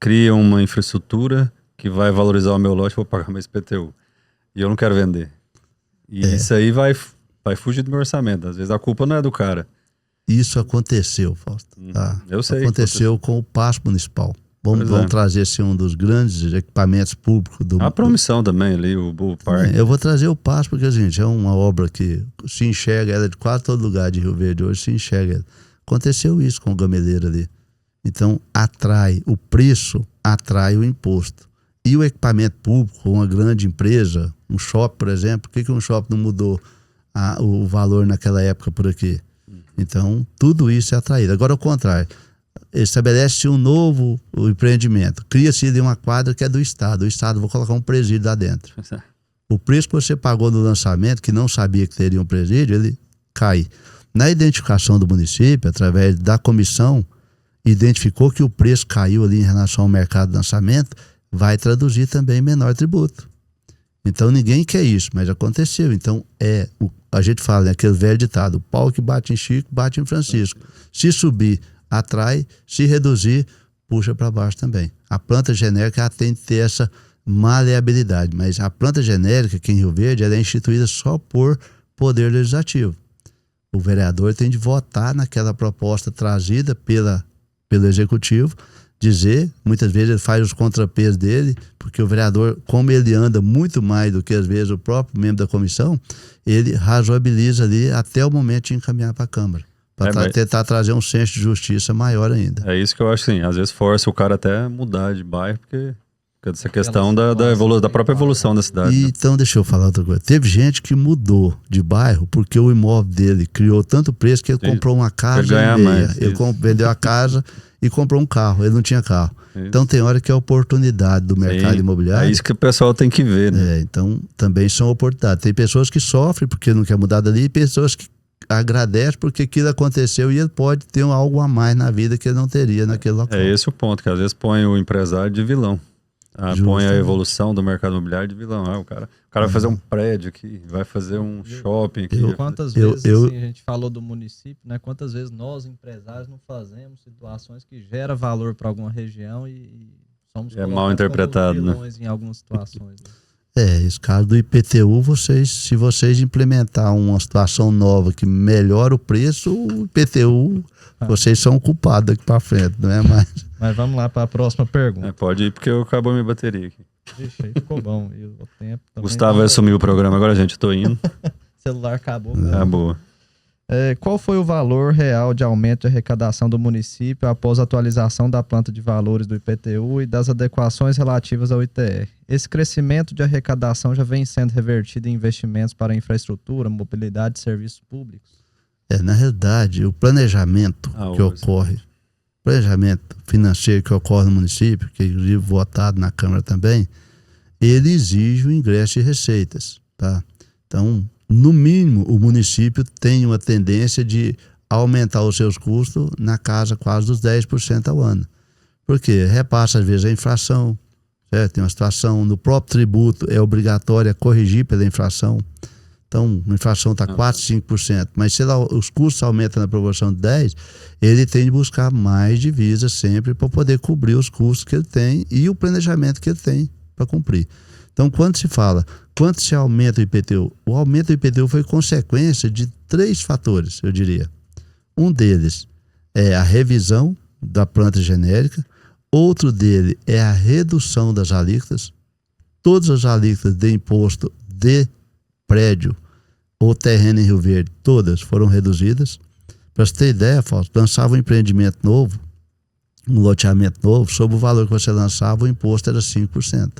cria uma infraestrutura que vai valorizar o meu lote e vou pagar meu IPTU. E eu não quero vender. E isso aí vai fugir do meu orçamento. Às vezes a culpa não é do cara. Isso aconteceu, Fausto. Tá? Eu sei. Aconteceu com o PAS municipal. Vamos trazer esse um dos grandes equipamentos públicos do... A promissão também ali, o parque. Eu vou trazer o PAS porque, gente, é uma obra que se enxerga, ela é de quase todo lugar de Rio Verde hoje, se enxerga. Aconteceu isso com o Gameleira ali. Então, o preço atrai o imposto. E o equipamento público, uma grande empresa, um shopping, por exemplo, por que um shopping não mudou o valor naquela época por aqui? Então, tudo isso é atraído. Agora, ao contrário, estabelece um novo empreendimento. Cria-se ali uma quadra que é do Estado. O Estado, vou colocar um presídio lá dentro. O preço que você pagou no lançamento, que não sabia que teria um presídio, ele cai. Na identificação do município, através da comissão, identificou que o preço caiu ali em relação ao mercado de lançamento, vai traduzir também menor tributo. Então ninguém quer isso, mas aconteceu. Então a gente fala, né, aquele velho ditado: o pau que bate em Chico, bate em Francisco. Se subir, atrai; se reduzir, puxa para baixo também. A planta genérica ela tem que ter essa maleabilidade, mas a planta genérica aqui em Rio Verde ela é instituída só por poder legislativo. O vereador tem de votar naquela proposta trazida pelo executivo, dizer, muitas vezes ele faz os contrapesos dele, porque o vereador, como ele anda muito mais do que às vezes o próprio membro da comissão, ele razoabiliza ali até o momento de encaminhar para a Câmara, para tentar trazer um senso de justiça maior ainda. É isso que eu acho, sim. Às vezes força o cara até mudar de bairro, porque essa questão da própria evolução da cidade. Então, deixa eu falar outra coisa. Teve gente que mudou de bairro porque o imóvel dele criou tanto preço que ele comprou uma casa e meia. Ele vendeu a casa e comprou um carro. Ele não tinha carro. Isso. Então, tem hora que é oportunidade do mercado imobiliário. É isso que o pessoal tem que ver, né? Então, também são oportunidades. Tem pessoas que sofrem porque não quer mudar dali e pessoas que agradecem porque aquilo aconteceu e ele pode ter algo a mais na vida que ele não teria naquele local. É esse o ponto, que às vezes põe o empresário de vilão. Põe a evolução do mercado imobiliário de vilão. O cara vai fazer um prédio aqui, vai fazer um shopping aqui. Quantas vezes assim, a gente falou do município, né? Quantas vezes nós, empresários, não fazemos situações que geram valor para alguma região e somos mal interpretado, como vilões, né? Em algumas situações. Esse caso do IPTU, se vocês implementar uma situação nova que melhora o preço, o IPTU, vocês são culpados daqui para frente, não é mais? Mas vamos lá para a próxima pergunta. Pode ir, porque acabou a minha bateria aqui. Ixi, aí ficou bom. E o tempo também Gustavo vai assumir o programa agora, gente. Eu tô indo. O celular acabou. Acabou. Qual foi o valor real de aumento de arrecadação do município após a atualização da planta de valores do IPTU e das adequações relativas ao ITR? Esse crescimento de arrecadação já vem sendo revertido em investimentos para infraestrutura, mobilidade e serviços públicos? Na realidade, o planejamento planejamento financeiro que ocorre no município, que é inclusive votado na Câmara também, ele exige o ingresso de receitas, tá? Então, no mínimo, o município tem uma tendência de aumentar os seus custos na casa quase dos 10% ao ano. Por quê? Repassa, às vezes, a inflação, certo? Tem uma situação, no próprio tributo é obrigatório corrigir pela inflação. Então, a inflação está 4%, 5%, mas se lá os custos aumentam na proporção de 10%, ele tem de buscar mais divisas sempre para poder cobrir os custos que ele tem e o planejamento que ele tem para cumprir. Então, quando se fala, quanto se aumenta o IPTU? O aumento do IPTU foi consequência de 3 fatores, eu diria. Um deles é a revisão da planta genérica, outro dele é a redução das alíquotas. Todas as alíquotas de imposto de prédio ou terreno em Rio Verde, todas foram reduzidas. Para você ter ideia, Fausto, lançava um empreendimento novo, um loteamento novo, sobre o valor que você lançava, o imposto era 5%.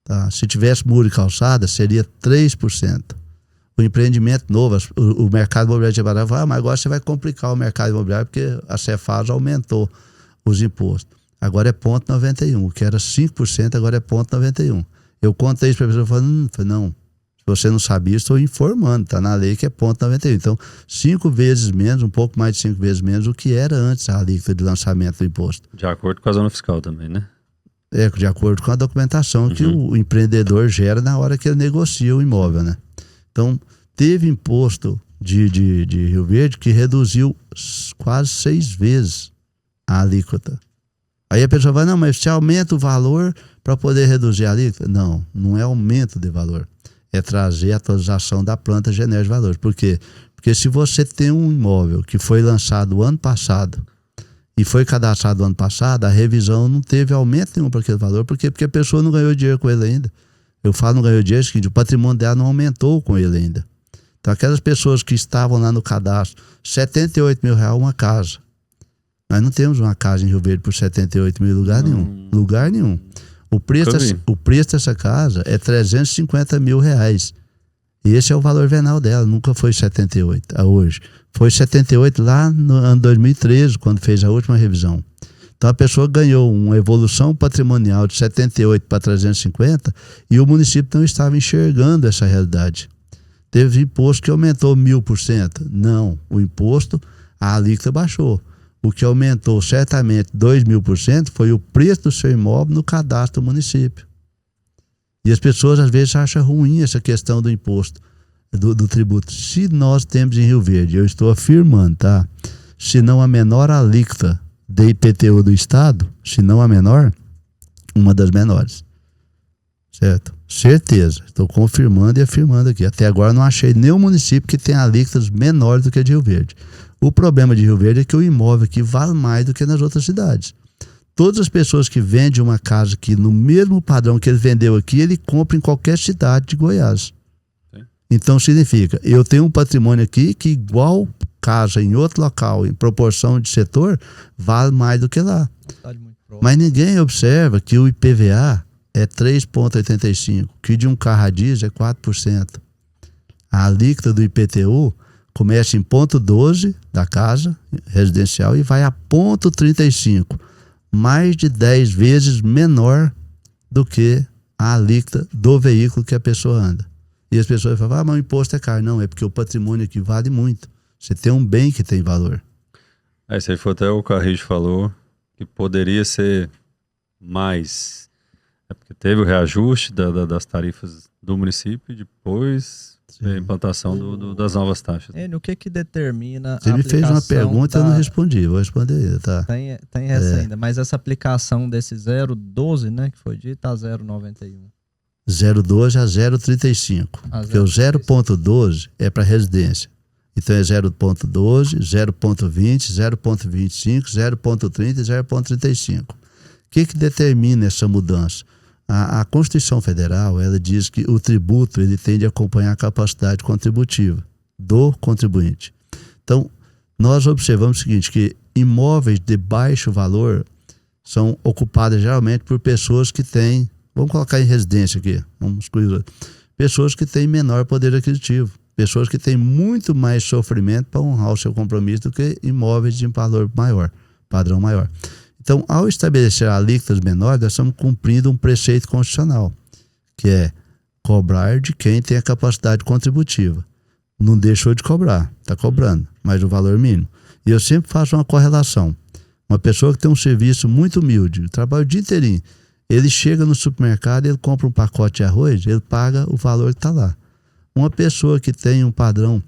Tá? Se tivesse muro e calçada, seria 3%. O empreendimento novo, o mercado imobiliário de Ibará vai, mas agora você vai complicar o mercado imobiliário porque a Cefaz aumentou os impostos. Agora é 0,91, o que era 5%, agora é 0,91. Eu contei isso para a pessoa, falando, não, se você não sabia, estou informando, está na lei que é 0,91. Então, 5 vezes menos, um pouco mais de 5 vezes menos o que era antes a alíquota de lançamento do imposto. De acordo com a zona fiscal também, né? De acordo com a documentação que o empreendedor gera na hora que ele negocia o imóvel, né? Então, teve imposto de Rio Verde que reduziu quase 6 vezes a alíquota. Aí a pessoa vai, não, mas você aumenta o valor para poder reduzir a alíquota? Não, não é aumento de valor. É trazer a atualização da planta genérica de valores. Por quê? Porque se você tem um imóvel que foi lançado ano passado e foi cadastrado ano passado, a revisão não teve aumento nenhum para aquele valor. Por quê? Porque a pessoa não ganhou dinheiro com ele ainda. Eu falo não ganhou dinheiro, é o seguinte, o patrimônio dela não aumentou com ele ainda. Então aquelas pessoas que estavam lá no cadastro, R$78 mil uma casa. Nós não temos uma casa em Rio Verde por 78 mil em lugar nenhum. Lugar nenhum. O preço dessa casa é R$350 mil. E esse é o valor venal dela, nunca foi 78 a hoje. Foi 78 lá no ano 2013, quando fez a última revisão. Então a pessoa ganhou uma evolução patrimonial de 78 para 350 e o município não estava enxergando essa realidade. Teve imposto que aumentou 1000%. Não, o imposto, a alíquota baixou. O que aumentou certamente 2.000% foi o preço do seu imóvel no cadastro do município. E as pessoas às vezes acham ruim essa questão do imposto, do tributo. Se nós temos em Rio Verde, eu estou afirmando, tá? Se não a menor alíquota de IPTU do estado, se não a menor, uma das menores. Certo? Certeza. Estou confirmando e afirmando aqui. Até agora não achei nenhum município que tenha alíquotas menores do que a de Rio Verde. O problema de Rio Verde é que o imóvel aqui vale mais do que nas outras cidades. Todas as pessoas que vendem uma casa aqui no mesmo padrão que ele vendeu aqui, ele compra em qualquer cidade de Goiás. Sim. Então significa, eu tenho um patrimônio aqui que igual casa em outro local, em proporção de setor, vale mais do que lá. Mas ninguém observa que o IPVA é 3,85%, que de um carro a diesel é 4%. A alíquota do IPTU começa em 0,12 da casa residencial e vai a 0,35, mais de 10 vezes menor do que a alíquota do veículo que a pessoa anda. E as pessoas falam, mas o imposto é caro. Não, é porque o patrimônio aqui vale muito. Você tem um bem que tem valor. Isso aí foi até o Carrijo falou, que poderia ser mais. É porque teve o reajuste das tarifas do município e depois a implantação das novas taxas. O que determina Você a me fez uma pergunta e eu não respondi. Vou responder ainda, tá? Tem essa ainda, mas essa aplicação desse 0,12, né, que foi dito, a 0,91. 0,12 a 0,35. Porque o 0,12 é para residência. Então é 0,12, 0,20, 0,25, 0,30 e 0,35. O que determina essa mudança? A Constituição Federal, ela diz que o tributo ele tem de acompanhar a capacidade contributiva do contribuinte. Então, nós observamos o seguinte, que imóveis de baixo valor são ocupados geralmente por pessoas que têm, vamos colocar em residência aqui, vamos excluir, pessoas que têm menor poder aquisitivo, pessoas que têm muito mais sofrimento para honrar o seu compromisso do que imóveis de valor maior, padrão maior. Então, ao estabelecer alíquotas menores, nós estamos cumprindo um preceito constitucional, que é cobrar de quem tem a capacidade contributiva. Não deixou de cobrar, está cobrando, mas o valor mínimo. E eu sempre faço uma correlação. Uma pessoa que tem um serviço muito humilde, trabalha o dia inteirinho, ele chega no supermercado, ele compra um pacote de arroz, ele paga o valor que está lá. Uma pessoa que tem um padrão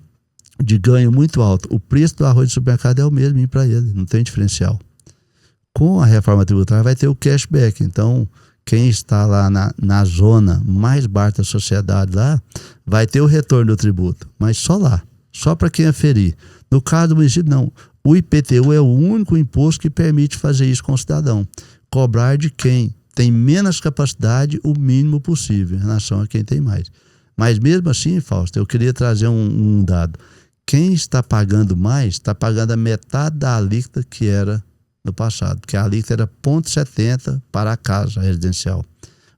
de ganho muito alto, o preço do arroz de supermercado é o mesmo para ele, não tem diferencial. Com a reforma tributária vai ter o cashback, então quem está lá na zona mais baixa da sociedade lá, vai ter o retorno do tributo, mas só lá, só para quem aferir. No caso do município, não. O IPTU é o único imposto que permite fazer isso com o cidadão. Cobrar de quem tem menos capacidade o mínimo possível em relação a quem tem mais. Mas mesmo assim, Fausto, eu queria trazer um dado. Quem está pagando mais, está pagando a metade da alíquota que era no passado, porque a alíquota era 0,70 para a casa residencial.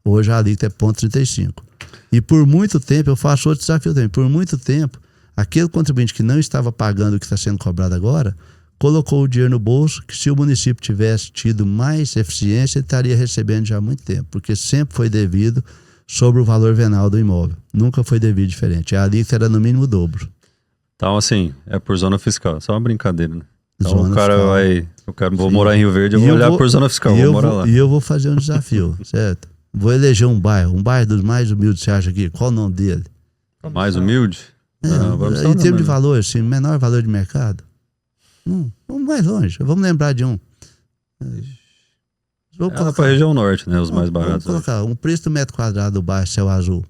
Hoje a alíquota é 0,35. E por muito tempo, eu faço outro desafio também, por muito tempo, aquele contribuinte que não estava pagando o que está sendo cobrado agora, colocou o dinheiro no bolso, que se o município tivesse tido mais eficiência, ele estaria recebendo já há muito tempo, porque sempre foi devido sobre o valor venal do imóvel. Nunca foi devido diferente. A alíquota era no mínimo o dobro. Então, assim, é por zona fiscal. Só uma brincadeira, né? Então Zona o cara fiscal. vai... Vou Sim. morar em Rio Verde, eu vou olhar por zona fiscal, vou morar lá. E eu vou fazer um desafio, certo? Vou eleger um bairro dos mais humildes, você acha aqui? Qual o nome dele? Mais humilde? Em termos de valor, assim, menor valor de mercado? Vamos mais longe, vamos lembrar de um. Colocar para a região norte, né? Os mais baratos. Vamos colocar um preço do metro quadrado do bairro Céu Azul.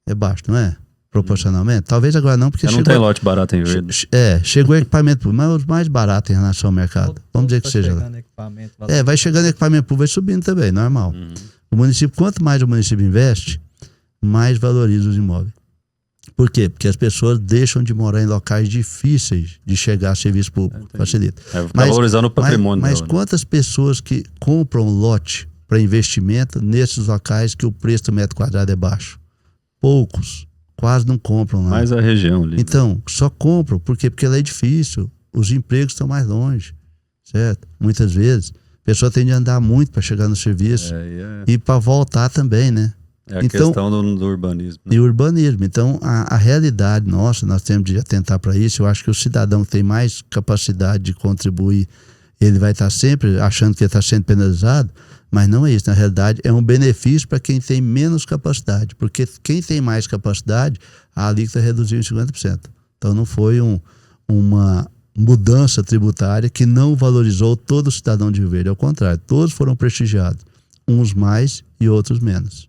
É baixo, não é? Proporcionalmente. Talvez agora não, porque não tem lote barato em Verde. Chegou equipamento público, mas os mais baratos em relação ao mercado. Vamos dizer que seja lá. Vai chegando equipamento público, vai subindo também, normal. O município, quanto mais o município investe, mais valoriza os imóveis. Por quê? Porque as pessoas deixam de morar em locais difíceis de chegar a serviço público. Facilita. Valorizando o patrimônio. Mas quantas pessoas que compram lote para investimento nesses locais que o preço do metro quadrado é baixo? Poucos. Quase não compram lá. Mais a região ali. Então, só compram. Por quê? Porque lá é difícil. Os empregos estão mais longe. Certo? Muitas vezes. A pessoa tem de andar muito para chegar no serviço. E para voltar também, né? É a questão do urbanismo. Né? E o urbanismo. Então, a realidade nossa, nós temos de atentar para isso. Eu acho que o cidadão que tem mais capacidade de contribuir, ele vai estar sempre achando que ele está sendo penalizado, mas não é isso. Na realidade, é um benefício para quem tem menos capacidade, porque quem tem mais capacidade, a alíquota reduziu em 50%. Então, não foi uma mudança tributária que não valorizou todo o cidadão de Rio Verde. Ao contrário, todos foram prestigiados, uns mais e outros menos.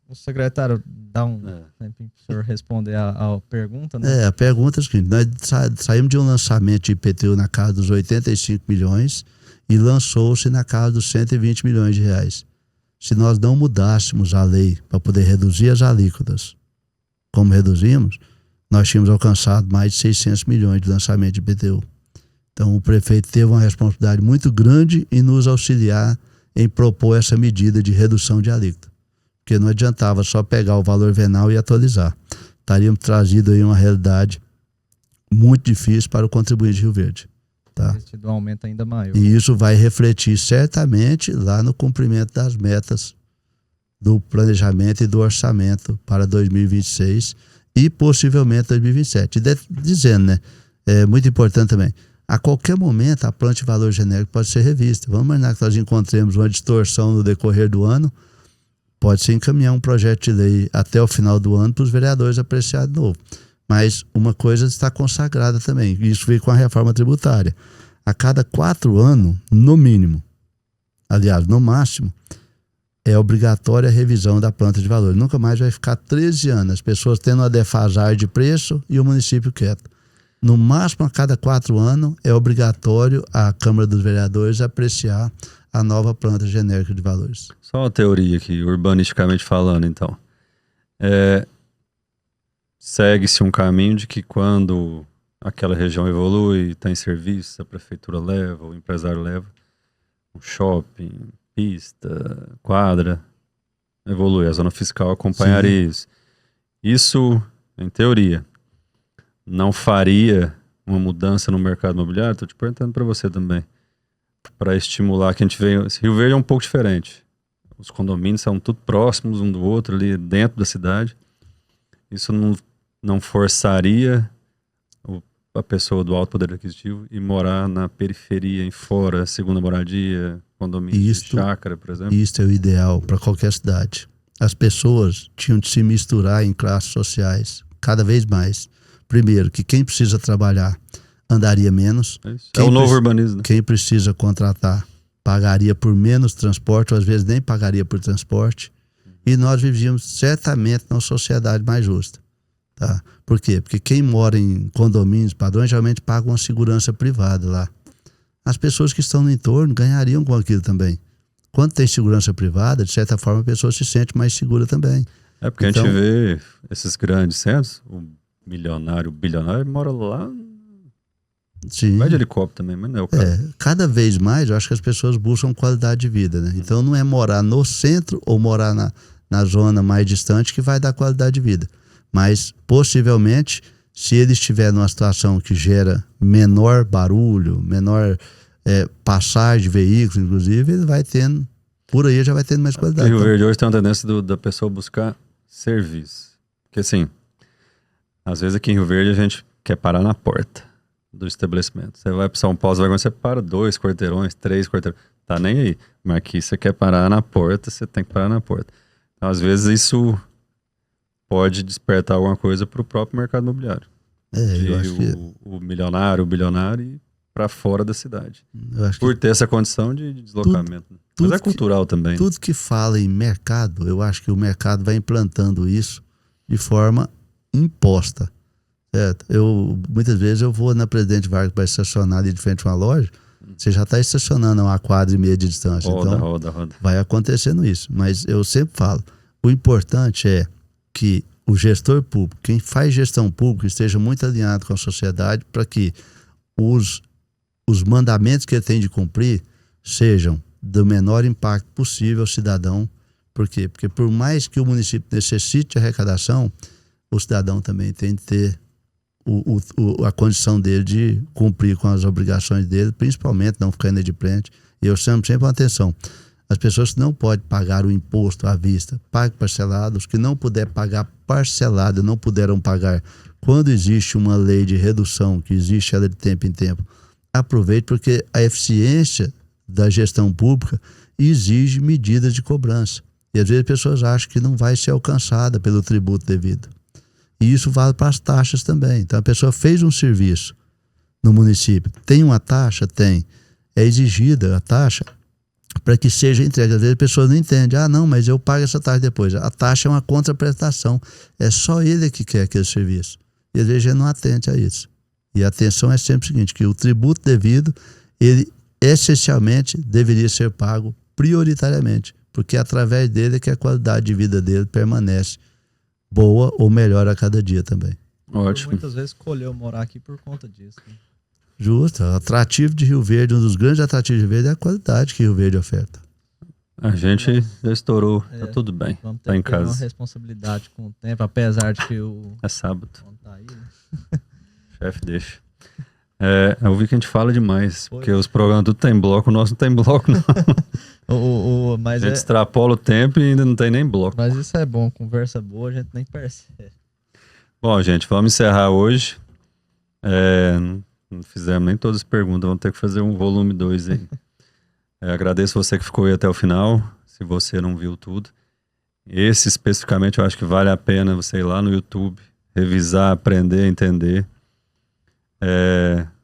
O secretário dá um tempinho para o senhor responder a pergunta, né? A pergunta é a seguinte: nós saímos de um lançamento de IPTU na casa dos 85 milhões e lançou-se na casa dos 120 milhões de reais. Se nós não mudássemos a lei para poder reduzir as alíquotas, como reduzimos, nós tínhamos alcançado mais de 600 milhões de lançamento de IPTU. Então o prefeito teve uma responsabilidade muito grande em nos auxiliar em propor essa medida de redução de alíquota. Porque não adiantava só pegar o valor venal e atualizar. Estaríamos trazido aí uma realidade muito difícil para o contribuinte de Rio Verde. Tá? Um aumento ainda maior. E isso vai refletir certamente lá no cumprimento das metas do planejamento e do orçamento para 2026 e possivelmente 2027. Dizendo, né? É muito importante também. A qualquer momento a planta de valor genérico pode ser revista. Vamos imaginar que nós encontremos uma distorção no decorrer do ano. Pode-se encaminhar um projeto de lei até o final do ano para os vereadores apreciar de novo. Mas uma coisa está consagrada também, isso veio com a reforma tributária. A cada 4 anos, no mínimo, aliás, no máximo, é obrigatória a revisão da planta de valor. Nunca mais vai ficar 13 anos, as pessoas tendo uma defasagem de preço e o município quieto. No máximo, a cada 4 anos, é obrigatório a Câmara dos Vereadores apreciar a nova planta genérica de valores. Só uma teoria aqui, urbanisticamente falando, então. Segue-se um caminho de que quando aquela região evolui, tem serviço, a prefeitura leva, o empresário leva, um shopping, pista, quadra, evolui, a zona fiscal acompanharia isso. Isso, em teoria, não faria uma mudança no mercado imobiliário? Estou te perguntando para você também. Para estimular que a gente veja. Rio Verde é um pouco diferente. Os condomínios são tudo próximos um do outro ali dentro da cidade. Isso não forçaria a pessoa do alto poder aquisitivo e morar na periferia, em fora, segunda moradia, condomínio de chácara, por exemplo? Isso é o ideal para qualquer cidade. as pessoas tinham de se misturar em classes sociais cada vez mais. Primeiro, que quem precisa trabalhar andaria menos. É o novo urbanismo, né? Quem precisa contratar pagaria por menos transporte, ou às vezes nem pagaria por transporte. E nós vivíamos certamente numa sociedade mais justa. Tá? Por quê? Porque quem mora em condomínios padrões geralmente paga uma segurança privada lá. As pessoas que estão no entorno ganhariam com aquilo também. Quando tem segurança privada, de certa forma a pessoa se sente mais segura também. É porque então, a gente vê esses grandes centros, o milionário, o bilionário mora lá. Sim. Vai de helicóptero também, mas não é o caso. Cada vez mais eu acho que as pessoas buscam qualidade de vida, né? Então não é morar no centro ou morar na zona mais distante que vai dar qualidade de vida. Mas possivelmente, se ele estiver numa situação que gera menor barulho, menor passagem de veículos, inclusive, ele vai tendo, por aí já vai tendo mais qualidade. Rio Verde hoje tem uma tendência da pessoa buscar serviço. Porque assim, às vezes aqui em Rio Verde a gente quer parar na porta do estabelecimento. Você vai para São Paulo, você para 2 quarteirões, 3 quarteirões, tá nem aí. Mas aqui você quer parar na porta, você tem que parar na porta. Então, às vezes isso pode despertar alguma coisa para o próprio mercado imobiliário. Eu acho que o milionário, o bilionário ir para fora da cidade. Eu acho por ter essa condição de deslocamento. Mas é cultural também. Tudo que fala em mercado, eu acho que o mercado vai implantando isso de forma imposta. Certo? Muitas vezes eu vou na Presidente Vargas para estacionar ali de frente a uma loja, você já está estacionando a 1,5 quadra de distância. Roda. Vai acontecendo isso. Mas eu sempre falo, o importante é que o gestor público, quem faz gestão pública, esteja muito alinhado com a sociedade para que os mandamentos que ele tem de cumprir sejam do menor impacto possível ao cidadão. Por quê? Porque por mais que o município necessite de arrecadação, o cidadão também tem de ter a condição dele de cumprir com as obrigações dele, principalmente não ficar inadimplente. E eu chamo sempre uma atenção. As pessoas que não podem pagar o imposto à vista, pague parcelado. Os que não puder pagar parcelado, não puderam pagar. Quando existe uma lei de redução, que existe ela de tempo em tempo, aproveite, porque a eficiência da gestão pública exige medidas de cobrança. E às vezes as pessoas acham que não vai ser alcançada pelo tributo devido. E isso vale para as taxas também. Então a pessoa fez um serviço no município, tem uma taxa? Tem. É exigida a taxa para que seja entregue. Às vezes a pessoa não entende. Não, mas eu pago essa taxa depois. A taxa é uma contraprestação. É só ele que quer aquele serviço. E às vezes ele não atende a isso. E a atenção é sempre o seguinte, que o tributo devido, ele essencialmente deveria ser pago prioritariamente, porque através dele é que a qualidade de vida dele permanece boa ou melhor a cada dia também. Ótimo. Muitas vezes escolheu morar aqui por conta disso. Né? Justo. O atrativo de Rio Verde, um dos grandes atrativos de Rio Verde é a qualidade que Rio Verde oferta. A gente já estourou, tá tudo bem. Vamos ter tá em que ter uma casa. responsabilidade com o tempo, apesar de que o... É sábado. Tá aí, né? Chefe deixa. Eu vi que a gente fala demais, Pois. porque os programas tudo tem bloco, o nosso não tem bloco não. Mas a gente extrapola o tempo e ainda não tem nem bloco. Mas isso é bom, conversa boa, a gente nem percebe. Bom, gente, vamos encerrar hoje. Não fizemos nem todas as perguntas, vamos ter que fazer um volume 2 aí. Agradeço você que ficou aí até o final, se você não viu tudo. Esse especificamente eu acho que vale a pena você ir lá no YouTube, revisar, aprender, entender.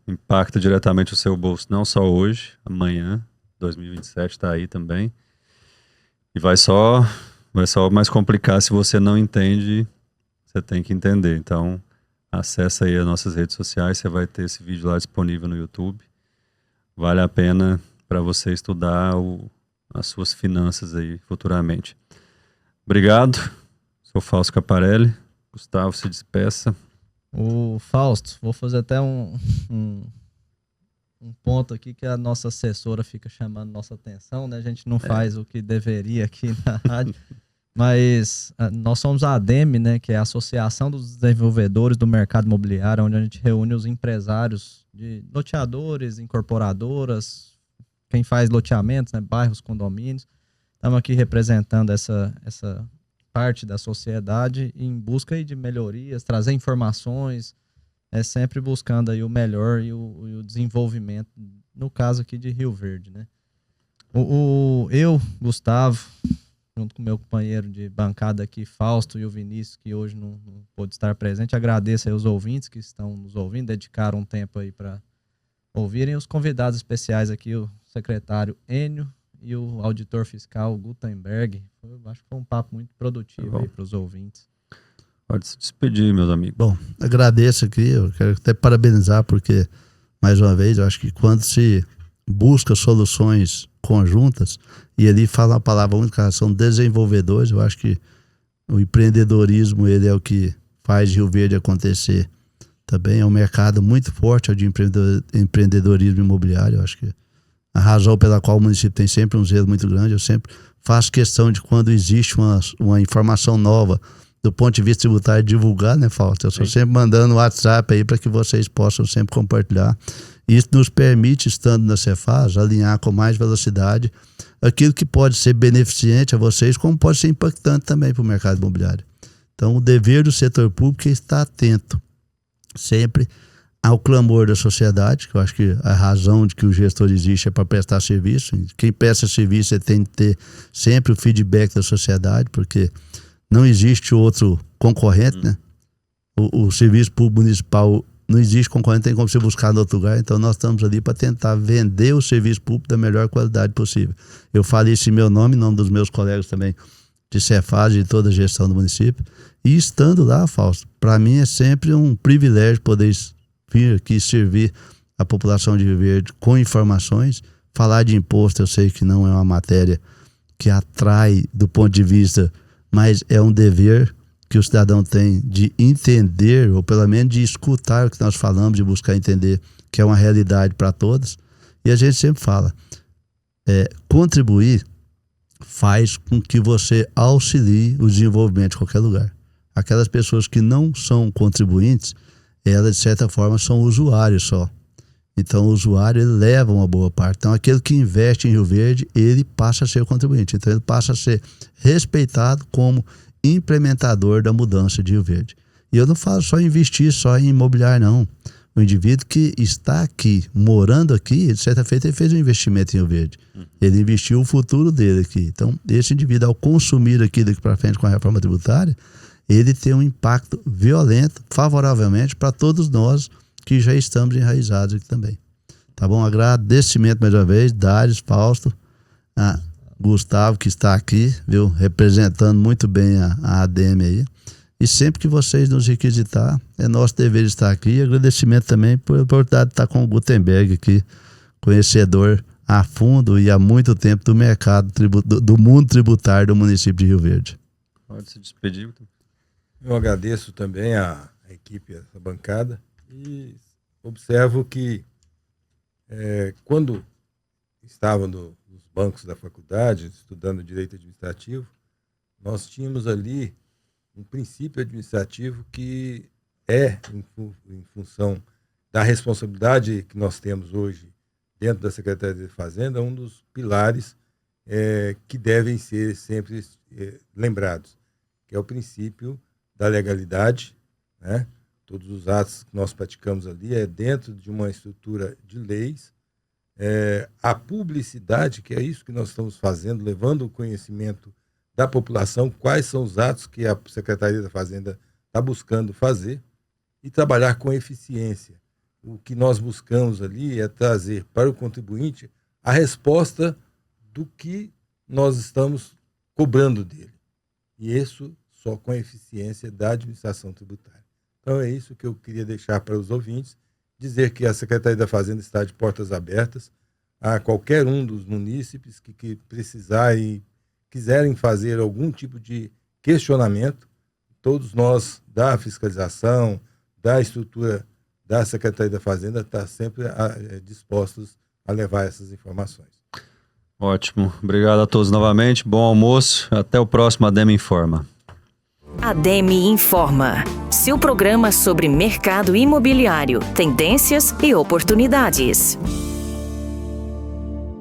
Impacta diretamente o seu bolso, não só hoje, amanhã, 2027 está aí também. E vai só mais complicar se você não entende, você tem que entender. Então, acessa aí as nossas redes sociais, você vai ter esse vídeo lá disponível no YouTube. Vale a pena para você estudar as suas finanças aí futuramente. Obrigado, sou Fausto Caparelli. Gustavo, se despeça. O Fausto, vou fazer até um ponto aqui que a nossa assessora fica chamando nossa atenção, né? A gente não faz o que deveria aqui na rádio, mas nós somos a ADEME, né? Que é a Associação dos Desenvolvedores do Mercado Imobiliário, onde a gente reúne os empresários de loteadores, incorporadoras, quem faz loteamentos, né? Bairros, condomínios. Estamos aqui representando essa parte da sociedade em busca aí de melhorias, trazer informações, sempre buscando aí o melhor e o desenvolvimento, no caso aqui de Rio Verde, né? Eu, Gustavo, junto com o meu companheiro de bancada aqui, Fausto, e o Vinícius, que hoje não pôde estar presente. Agradeço aí os ouvintes que estão nos ouvindo, dedicaram um tempo aí para ouvirem. Os convidados especiais aqui, o secretário Enio e o auditor fiscal Gutenberg. Acho que foi um papo muito produtivo aí para os ouvintes. Pode se despedir, meus amigos. Bom, agradeço aqui, eu quero até parabenizar, porque, mais uma vez, eu acho que quando se busca soluções conjuntas, e ali fala uma palavra única, são desenvolvedores, eu acho que o empreendedorismo, ele é o que faz Rio Verde acontecer. Também é um mercado muito forte de empreendedorismo imobiliário, eu acho que a razão pela qual o município tem sempre um zelo muito grande. Eu sempre faço questão de, quando existe uma informação nova do ponto de vista tributário, divulgar, né, Fausto? Eu estou sempre mandando o WhatsApp aí para que vocês possam sempre compartilhar. Isso nos permite, estando na Cefaz, alinhar com mais velocidade aquilo que pode ser beneficente a vocês, como pode ser impactante também para o mercado imobiliário. Então, o dever do setor público é estar atento sempre ao clamor da sociedade, que eu acho que a razão de que o gestor existe é para prestar serviço. Quem presta serviço tem que ter sempre o feedback da sociedade, porque não existe outro concorrente, né? O serviço público municipal não existe concorrente, tem como você buscar em outro lugar. Então nós estamos ali para tentar vender o serviço público da melhor qualidade possível. Eu falei isso em meu nome, em nome dos meus colegas também de Cefaz e de toda a gestão do município. E estando lá, Fausto, para mim é sempre um privilégio poder vir aqui servir a população de Rio Verde com informações. Falar de imposto, eu sei que não é uma matéria que atrai do ponto de vista, mas é um dever que o cidadão tem de entender, ou pelo menos de escutar o que nós falamos, de buscar entender que é uma realidade para todos. E a gente sempre fala, contribuir faz com que você auxilie o desenvolvimento de qualquer lugar. Aquelas pessoas que não são contribuintes, elas de certa forma são usuários só. Então o usuário, ele leva uma boa parte. Então aquele que investe em Rio Verde, ele passa a ser contribuinte. Então ele passa a ser respeitado como implementador da mudança de Rio Verde. E eu não falo só investir só em imobiliário, não. O indivíduo que está aqui, morando aqui, de certa feita, ele fez um investimento em Rio Verde. Ele investiu o futuro dele aqui. Então esse indivíduo, ao consumir aqui daqui para frente com a reforma tributária, ele tem um impacto violento, favoravelmente, para todos nós que já estamos enraizados aqui também. Tá bom? Agradecimento mais uma vez, Dários, Fausto, a Gustavo, que está aqui, viu? Representando muito bem a ADM aí. E sempre que vocês nos requisitar, é nosso dever estar aqui. E agradecimento também por a oportunidade de estar com o Gutenberg aqui, conhecedor a fundo e há muito tempo do mercado, do mundo tributário do município de Rio Verde. Pode se despedir. Eu agradeço também a equipe, essa bancada, e observo que quando estava nos bancos da faculdade, estudando direito administrativo, nós tínhamos ali um princípio administrativo que é, em função da responsabilidade que nós temos hoje dentro da Secretaria de Fazenda, um dos pilares que devem ser sempre lembrados, que é o princípio da legalidade, né? Todos os atos que nós praticamos ali é dentro de uma estrutura de leis. A publicidade, que é isso que nós estamos fazendo, levando o conhecimento da população, quais são os atos que a Secretaria da Fazenda está buscando fazer, e trabalhar com eficiência. O que nós buscamos ali é trazer para o contribuinte a resposta do que nós estamos cobrando dele. E isso só com a eficiência da administração tributária. Então é isso que eu queria deixar para os ouvintes, dizer que a Secretaria da Fazenda está de portas abertas a qualquer um dos munícipes que precisar e quiserem fazer algum tipo de questionamento. Todos nós da fiscalização, da estrutura da Secretaria da Fazenda, está sempre dispostos a levar essas informações. Ótimo. Obrigado a todos novamente. Bom almoço. Até o próximo ADM Informa. ADM Informa, seu programa sobre mercado imobiliário, tendências e oportunidades.